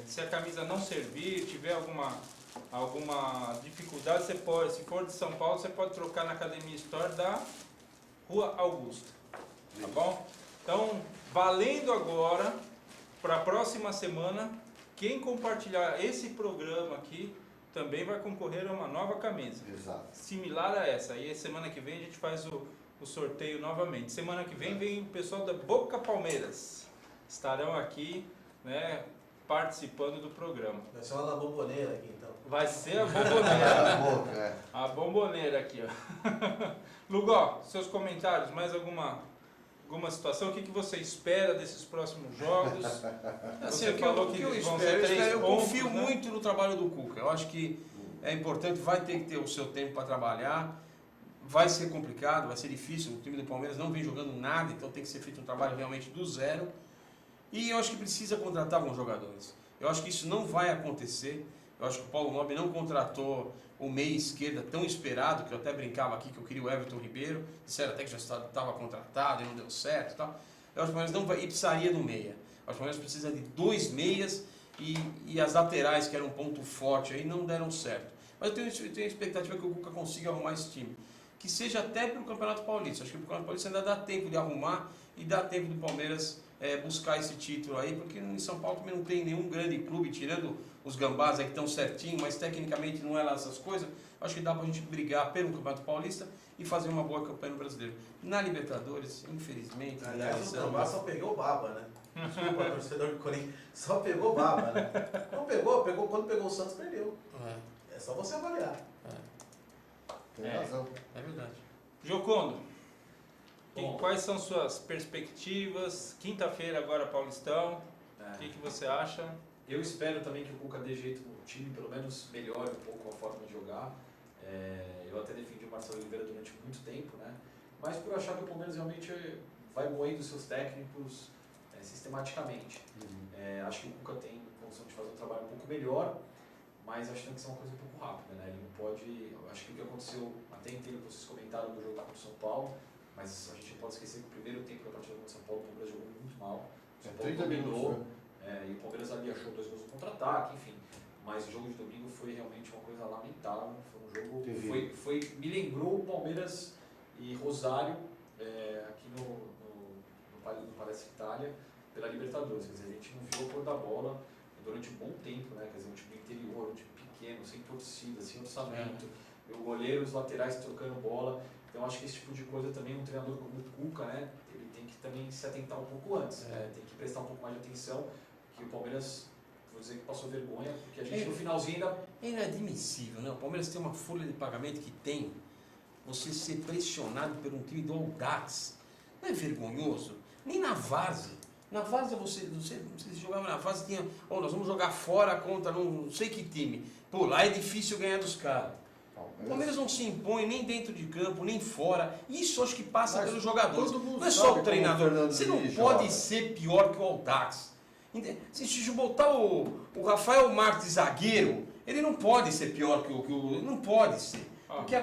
Speaker 1: se a camisa não servir, tiver alguma dificuldade, você pode, se for de São Paulo, você pode trocar na Academia Store da Rua Augusta, tá bom? Então, valendo agora, para a próxima semana, quem compartilhar esse programa aqui, também vai concorrer a uma nova camisa.
Speaker 3: Exato.
Speaker 1: Similar a essa. Aí semana que vem a gente faz o sorteio novamente. Semana que vem o pessoal da Boca Palmeiras. Estarão aqui, né, participando do programa.
Speaker 5: Vai ser uma da bomboneira aqui, então.
Speaker 1: Vai ser a bomboneira.
Speaker 3: Boca,
Speaker 1: A bomboneira aqui, ó. Lugó, seus comentários, mais alguma situação? O que você espera desses próximos jogos?
Speaker 2: Assim,
Speaker 1: Você
Speaker 2: o que
Speaker 1: falou
Speaker 2: eu
Speaker 1: vão
Speaker 2: espero,
Speaker 1: ser 3
Speaker 2: eu
Speaker 1: pontos,
Speaker 2: confio
Speaker 1: né?
Speaker 2: muito no trabalho do Cuca. Eu acho que é importante, vai ter que ter o seu tempo para trabalhar. Vai ser complicado, vai ser difícil. O time do Palmeiras não vem jogando nada, então tem que ser feito um trabalho realmente do zero. E eu acho que precisa contratar alguns jogadores. Eu acho que isso não vai acontecer. Eu acho que o Paulo Nobre não contratou o meia esquerda tão esperado, que eu até brincava aqui que eu queria o Everton Ribeiro. Disseram até que já estava contratado e não deu certo e tal. Eu acho que o Palmeiras não vai, e precisaria do meia. Eu acho que o Palmeiras precisa de 2 meias e as laterais, que era um ponto forte aí, não deram certo. Mas eu tenho a expectativa que o Cuca consiga arrumar esse time. Que seja até para o Campeonato Paulista. Acho que o Campeonato Paulista ainda dá tempo de arrumar e dá tempo do Palmeiras buscar esse título aí, porque em São Paulo também não tem nenhum grande clube, tirando os gambás aí que estão certinho, mas tecnicamente não é lá essas coisas. Acho que dá pra gente brigar pelo Campeonato Paulista e fazer uma boa campanha no Brasileiro. Na Libertadores, infelizmente...
Speaker 5: Aliás, o Gambá só pegou baba, né? Desculpa, torcedor do Corinthians, só pegou baba, né? Não pegou, quando pegou o Santos, perdeu. É só você avaliar.
Speaker 3: Tem razão.
Speaker 2: É verdade.
Speaker 1: Jocondo,
Speaker 4: Bom.
Speaker 1: quais são suas perspectivas? Quinta-feira agora Paulistão. O que você acha?
Speaker 4: Eu espero também que o Cuca dê jeito no time, pelo menos melhore um pouco a forma de jogar. Eu até defendi o Marcelo Oliveira durante muito tempo, né? Mas por achar que o Palmeiras realmente vai moendo os seus técnicos sistematicamente. Acho que o Cuca tem condição de fazer um trabalho um pouco melhor, mas acho que tem que ser uma coisa um pouco rápida, né? Ele não pode... Acho que o que aconteceu, até entendo que vocês comentaram do jogo contra o São Paulo, mas a gente não pode esquecer que o primeiro tempo da partida contra o São Paulo, o Palmeiras jogou muito mal. O São Paulo
Speaker 3: 30
Speaker 4: dominou,
Speaker 3: minutos,
Speaker 4: e o Palmeiras ali achou 2 gols no contra-ataque, enfim. Mas o jogo de domingo foi realmente uma coisa lamentável. Foi um jogo... me lembrou o Palmeiras e Rosário aqui no Palestra Itália pela Libertadores. Quer dizer, a gente não viu a cor da bola durante um bom tempo, né? Quer dizer, um time do interior, um time pequeno, sem torcida, sem orçamento. E o goleiro, os laterais trocando bola. Então acho que esse tipo de coisa também um treinador como o Cuca, né? Ele tem que também se atentar um pouco antes, tem que prestar um pouco mais de atenção, que o Palmeiras, vou dizer que passou vergonha, porque a gente no finalzinho ainda...
Speaker 2: É inadmissível, né? O Palmeiras tem uma folha de pagamento que tem, você ser pressionado por um time do Audax, não é vergonhoso? Nem na Várzea. Na Várzea você jogava na Várzea, tinha, nós vamos jogar fora contra não sei que time. Pô, lá é difícil ganhar dos caras. O Palmeiras não se impõe nem dentro de campo, nem fora. Isso acho que passa pelos jogadores. Não é só o treinador. Você não pode ser pior que o Audax. Se botar o Rafael Marques zagueiro, ele não pode ser pior que o... Não pode ser. Porque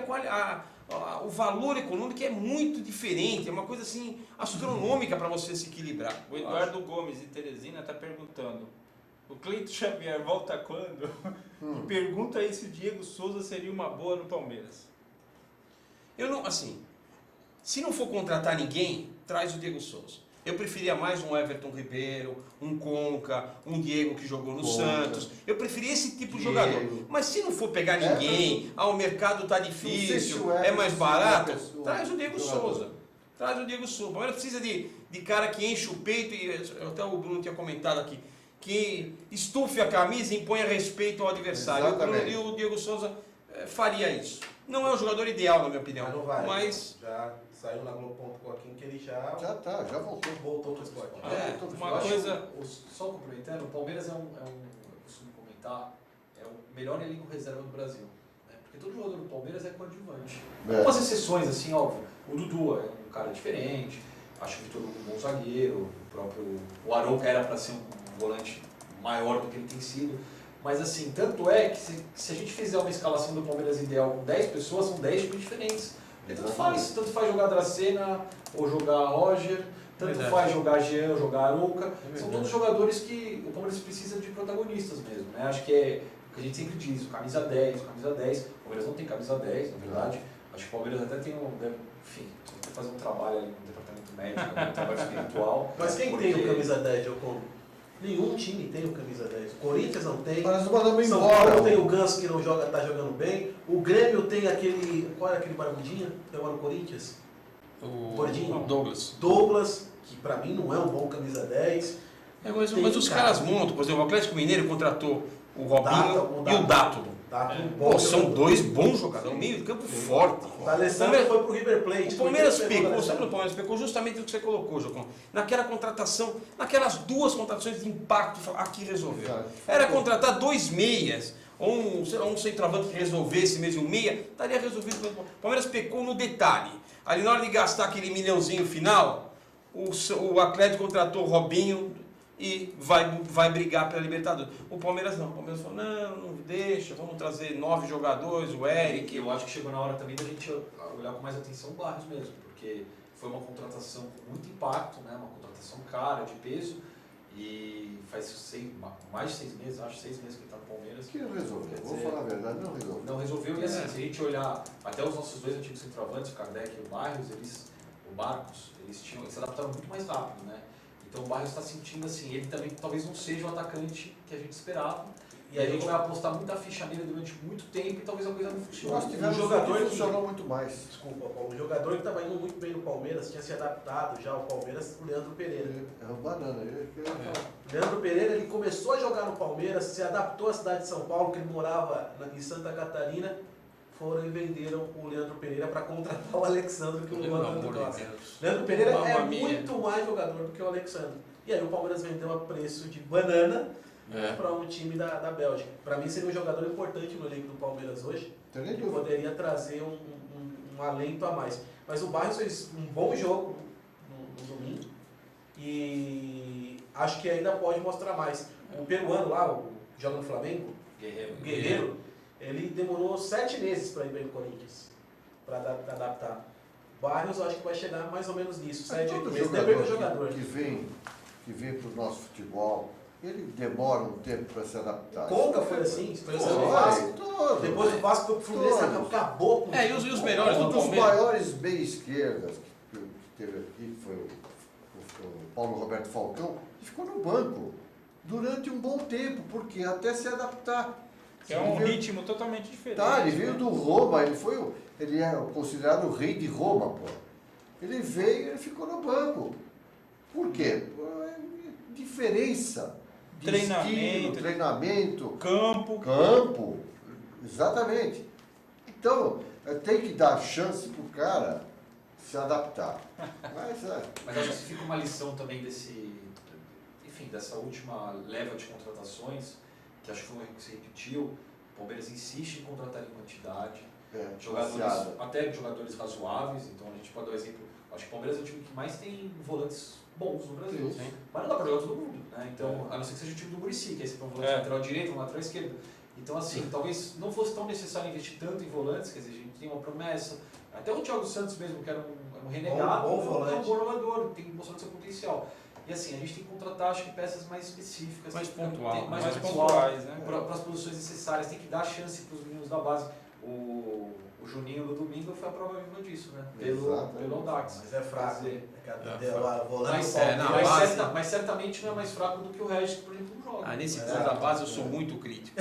Speaker 2: o valor econômico é muito diferente. É uma coisa assim astronômica para você se equilibrar.
Speaker 1: O Eduardo Gomes de Teresina está perguntando: o Cleito Xavier volta quando? E pergunta aí se o Diego Souza seria uma boa no Palmeiras.
Speaker 2: Eu não, assim, se não for contratar ninguém, traz o Diego Souza. Eu preferia mais um Everton Ribeiro, um Conca, um Diego que jogou no Santos. Eu preferia esse tipo de jogador. Mas se não for pegar ninguém, o mercado está difícil, é mais barato, traz o Diego Souza. Traz o Diego Souza. O Palmeiras precisa de cara que enche o peito, e até o Bruno tinha comentado aqui, que estufe a camisa e imponha respeito ao adversário. E o Diego Souza faria isso. Não é um jogador ideal, na minha opinião.
Speaker 5: Mas não vai.
Speaker 2: Mas
Speaker 5: já saiu na Globo.com aqui que ele já
Speaker 3: voltou.
Speaker 5: Voltou para o esporte.
Speaker 1: Uma coisa...
Speaker 4: Só complementando, o Palmeiras eu costumo comentar, é o melhor elenco reserva do Brasil. Né? Porque todo jogador do Palmeiras é coadjuvante. Algumas exceções, assim, óbvio. O Dudu é um cara diferente, acho que o Vitor Hugo é um bom zagueiro, o Arouca era para ser um volante maior do que ele tem sido. Mas assim, tanto é que se a gente fizer uma escalação do Palmeiras ideal com 10 pessoas, são 10 times diferentes. Porque tanto faz jogar Dracena ou jogar Roger, tanto faz jogar Jean ou jogar Arouca. São todos jogadores que o Palmeiras precisa de protagonistas mesmo. Né? Acho que é o que a gente sempre diz, o camisa 10. O Palmeiras não tem camisa 10, na verdade. Acho que o Palmeiras até tem enfim, tem que fazer um trabalho ali no departamento médico, um trabalho espiritual.
Speaker 5: Mas quem tem o camisa 10, Giocondo? Nenhum time tem o camisa 10. O Corinthians não tem. São Paulo tem o Ganso que não joga, tá jogando bem. O Grêmio tem aquele... Qual era aquele barbudinho que agora no Corinthians?
Speaker 2: o
Speaker 5: Gordinho.
Speaker 2: Douglas.
Speaker 5: Que pra mim não é um bom camisa 10.
Speaker 2: Mas os caras montam. Por exemplo, o Atlético Mineiro contratou o Robinho e o Dátulo. São dois bons jogadores, meio de campo forte.
Speaker 5: O Alessandro foi pro River Plate.
Speaker 2: O Palmeiras pecou, sabe o Palmeiras pecou? Justamente o que você colocou, Jocão. Naquela contratação, naquelas duas contratações de impacto, aqui resolveu. Era contratar 2 meias, ou um centroavante que resolvesse mesmo um meia, estaria resolvido. O Palmeiras pecou no detalhe. Ali na hora de gastar aquele milhãozinho final, o Atlético contratou o Robinho e vai brigar pela Libertadores. O Palmeiras não. O Palmeiras falou, não deixa, vamos trazer 9 jogadores, o Eric.
Speaker 4: Eu acho que chegou na hora também da gente olhar com mais atenção o Barros mesmo, porque foi uma contratação com muito impacto, né? Uma contratação cara, de peso, e faz mais de 6 meses, acho 6 meses que ele está no Palmeiras.
Speaker 3: Que não resolveu, vou falar a verdade, não resolveu.
Speaker 4: Não resolveu, e assim, se a gente olhar até os nossos 2 antigos centroavantes, o Kardec e o Barros, o Marcos, eles se adaptaram muito mais rápido, né? Então o Barros está sentindo assim, ele também talvez não seja o atacante que a gente esperava. E a gente vai apostar muita ficha nele durante muito tempo e talvez a coisa não funcione.
Speaker 3: Nós tivemos um jogador que funcionou muito mais.
Speaker 5: Desculpa, Paulo. O jogador que estava indo muito bem no Palmeiras, tinha se adaptado já ao Palmeiras, o Leandro Pereira.
Speaker 3: É o banana.
Speaker 5: Leandro Pereira, ele começou a jogar no Palmeiras, se adaptou à cidade de São Paulo, que ele morava em Santa Catarina. Foram e venderam o Leandro Pereira para contratar o Alexandre, que o Leandro gosta. Leandro Pereira é muito mais jogador do que o Alexandre. E aí o Palmeiras vendeu a preço de banana para um time da Bélgica. Para mim seria um jogador importante no elenco do Palmeiras hoje, que poderia trazer um alento a mais. Mas o Barros fez um bom jogo no domingo. E acho que ainda pode mostrar mais. O peruano lá, o que joga no Flamengo, o Guerreiro, ele demorou 7 meses para ir bem no Corinthians, para adaptar. Barrios, eu acho que vai chegar mais ou menos nisso, 7, 8 meses, depende do jogador.
Speaker 3: Que vem para o nosso futebol, ele demora um tempo para se adaptar.
Speaker 5: Conca foi assim, foi assim no
Speaker 3: Todo,
Speaker 5: Vasco.
Speaker 3: todo.
Speaker 5: Depois do Vasco foi pro Fluminense,
Speaker 3: Todos.
Speaker 5: acabou com
Speaker 2: E os melhores
Speaker 3: Um
Speaker 2: do
Speaker 3: dos
Speaker 2: Palmeiras.
Speaker 3: maiores meia-esquerdas que teve aqui, que foi o Paulo Roberto Falcão, e ficou no banco durante um bom tempo, porque até se adaptar.
Speaker 1: Que é um ritmo totalmente diferente.
Speaker 3: Tá, ele
Speaker 1: né?
Speaker 3: veio do Roma, ele é considerado o rei de Roma, pô. Ele veio e ele ficou no banco. Por quê? Diferença de estilo, treinamento, campo, exatamente. Então, tem que dar chance pro cara se adaptar.
Speaker 4: Mas acho que fica uma lição também dessa última leva de contratações, que acho que foi um erro que se repetiu. O Palmeiras insiste em contratar em quantidade, até jogadores razoáveis, então a gente pode dar um exemplo. Acho que o Palmeiras é o time que mais tem volantes bons no Brasil,
Speaker 3: Sim.
Speaker 4: mas não dá para jogar todo mundo, né? Então, a não ser que seja o time do Muricy, que aí você põe um volante lateral direito, um lateral esquerdo. Então, assim, talvez não fosse tão necessário investir tanto em volantes, quer dizer, a gente tem uma promessa. Até o Thiago Santos mesmo, que era um renegado,
Speaker 5: bom
Speaker 4: é um
Speaker 5: volante.
Speaker 4: bom jogador, tem mostrado seu potencial. E assim, a gente tem que contratar, acho que peças mais específicas,
Speaker 2: Mais
Speaker 4: tem que ter
Speaker 2: pontual,
Speaker 4: mais
Speaker 1: mais
Speaker 4: pontual,
Speaker 1: pontuais, né?
Speaker 4: para as posições necessárias, tem que dar chance para os meninos da base. O Juninho no domingo foi a prova viva disso, né? Pelo Audax.
Speaker 5: Mas é fraco.
Speaker 4: Quer dizer,
Speaker 5: Volante
Speaker 4: certamente não é mais fraco do que o Regis, que, por exemplo, não joga.
Speaker 2: Nesse ponto da base eu sou muito crítico.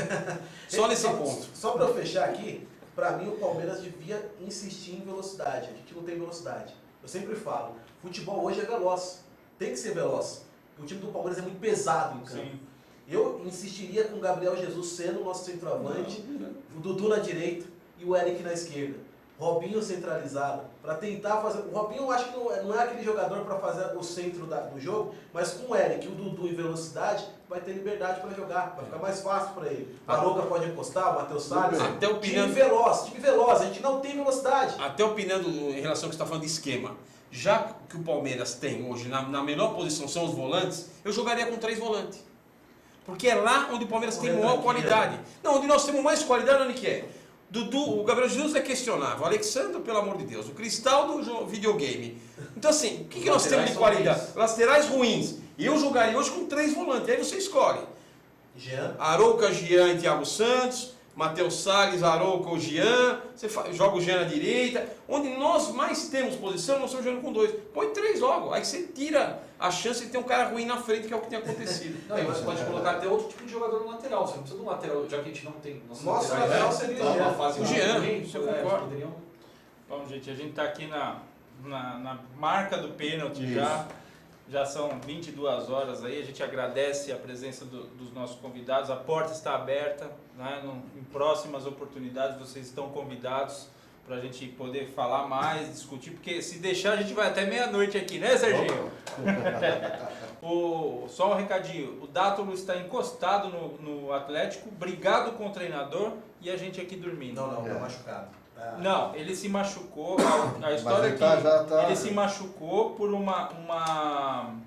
Speaker 2: Só nesse ponto.
Speaker 5: Só para eu fechar aqui, para mim o Palmeiras devia insistir em velocidade. A gente não tem velocidade. Eu sempre falo, futebol hoje é veloz. Tem que ser veloz. O time do Palmeiras é muito pesado em campo.
Speaker 1: Sim.
Speaker 5: Eu insistiria com o Gabriel Jesus sendo o nosso centroavante, o Dudu na direita e o Eric na esquerda. Robinho centralizado, para tentar fazer... O Robinho eu acho que não é aquele jogador para fazer o centro do jogo, mas com o Eric e o Dudu em velocidade, vai ter liberdade para jogar, vai ficar mais fácil para ele. O Arouca pode encostar, o Matheus Salles.
Speaker 2: Até opinando,
Speaker 5: Time veloz, a gente não tem velocidade.
Speaker 2: até opinando em relação ao que você está falando de esquema. Já que o Palmeiras tem hoje, na menor posição são os volantes, eu jogaria com 3 volantes. Porque é lá onde o Palmeiras tem maior qualidade. Não, onde nós temos mais qualidade, onde que é? Dudu, o Gabriel Jesus é questionável, o Alexandre, pelo amor de Deus, o Cristal do videogame. Então assim, o que nós temos de qualidade? Laterais ruins. E eu jogaria hoje com 3 volantes, aí você escolhe.
Speaker 5: Jean.
Speaker 2: Arouca, Jean e Thiago Santos, Matheus Salles, Arouca ou Jean, você joga o Jean na direita. Onde nós mais temos posição, nós estamos jogando com 2. Põe 3 logo, aí você tira a chance de ter um cara ruim na frente, que é o que tem acontecido.
Speaker 4: Não, e você pode colocar até outro tipo de jogador no lateral. Você não precisa de um lateral, já que a gente não tem.
Speaker 5: Nosso lateral seria o Jean.
Speaker 4: Fase
Speaker 2: O Jean,
Speaker 4: ruim,
Speaker 2: isso eu concordo.
Speaker 4: poderiam...
Speaker 1: Bom, gente, a gente está aqui na marca do pênalti
Speaker 3: Isso.
Speaker 1: já. Já são 22 horas aí, a gente agradece a presença dos nossos convidados, a porta está aberta, né? Em próximas oportunidades vocês estão convidados para a gente poder falar mais, discutir, porque se deixar a gente vai até meia-noite aqui, né, Serginho? Só um recadinho, o Dátulo está encostado no Atlético, brigado com o treinador e a gente aqui dormindo.
Speaker 5: Não, tá machucado.
Speaker 1: Não, ele se machucou, a história é que ele se machucou por uma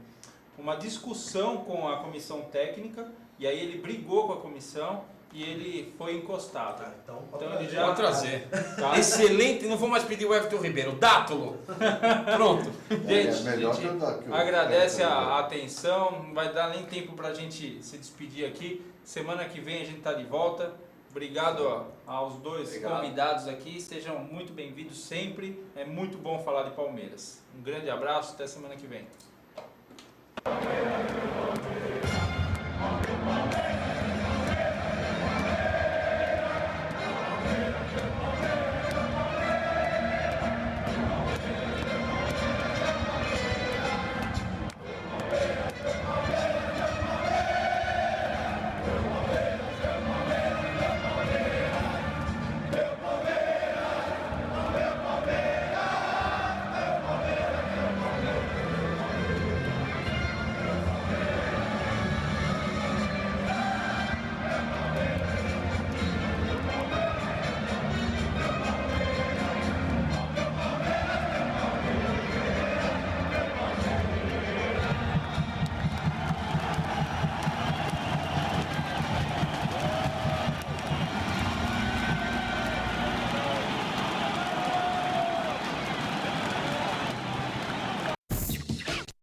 Speaker 1: discussão com a comissão técnica, e aí ele brigou com a comissão e ele foi encostado.
Speaker 5: Então
Speaker 1: ele já
Speaker 2: Pode trazer.
Speaker 1: tá?
Speaker 2: Excelente, não vou mais pedir o Everton Ribeiro, Dátulo. Pronto.
Speaker 1: Gente,
Speaker 3: melhor
Speaker 1: gente,
Speaker 3: que o
Speaker 1: agradece a atenção, não vai dar nem tempo para a gente se despedir aqui. Semana que vem a gente está de volta. Obrigado aos dois convidados aqui, sejam muito bem-vindos sempre, é muito bom falar de Palmeiras. Um grande abraço, até semana que vem.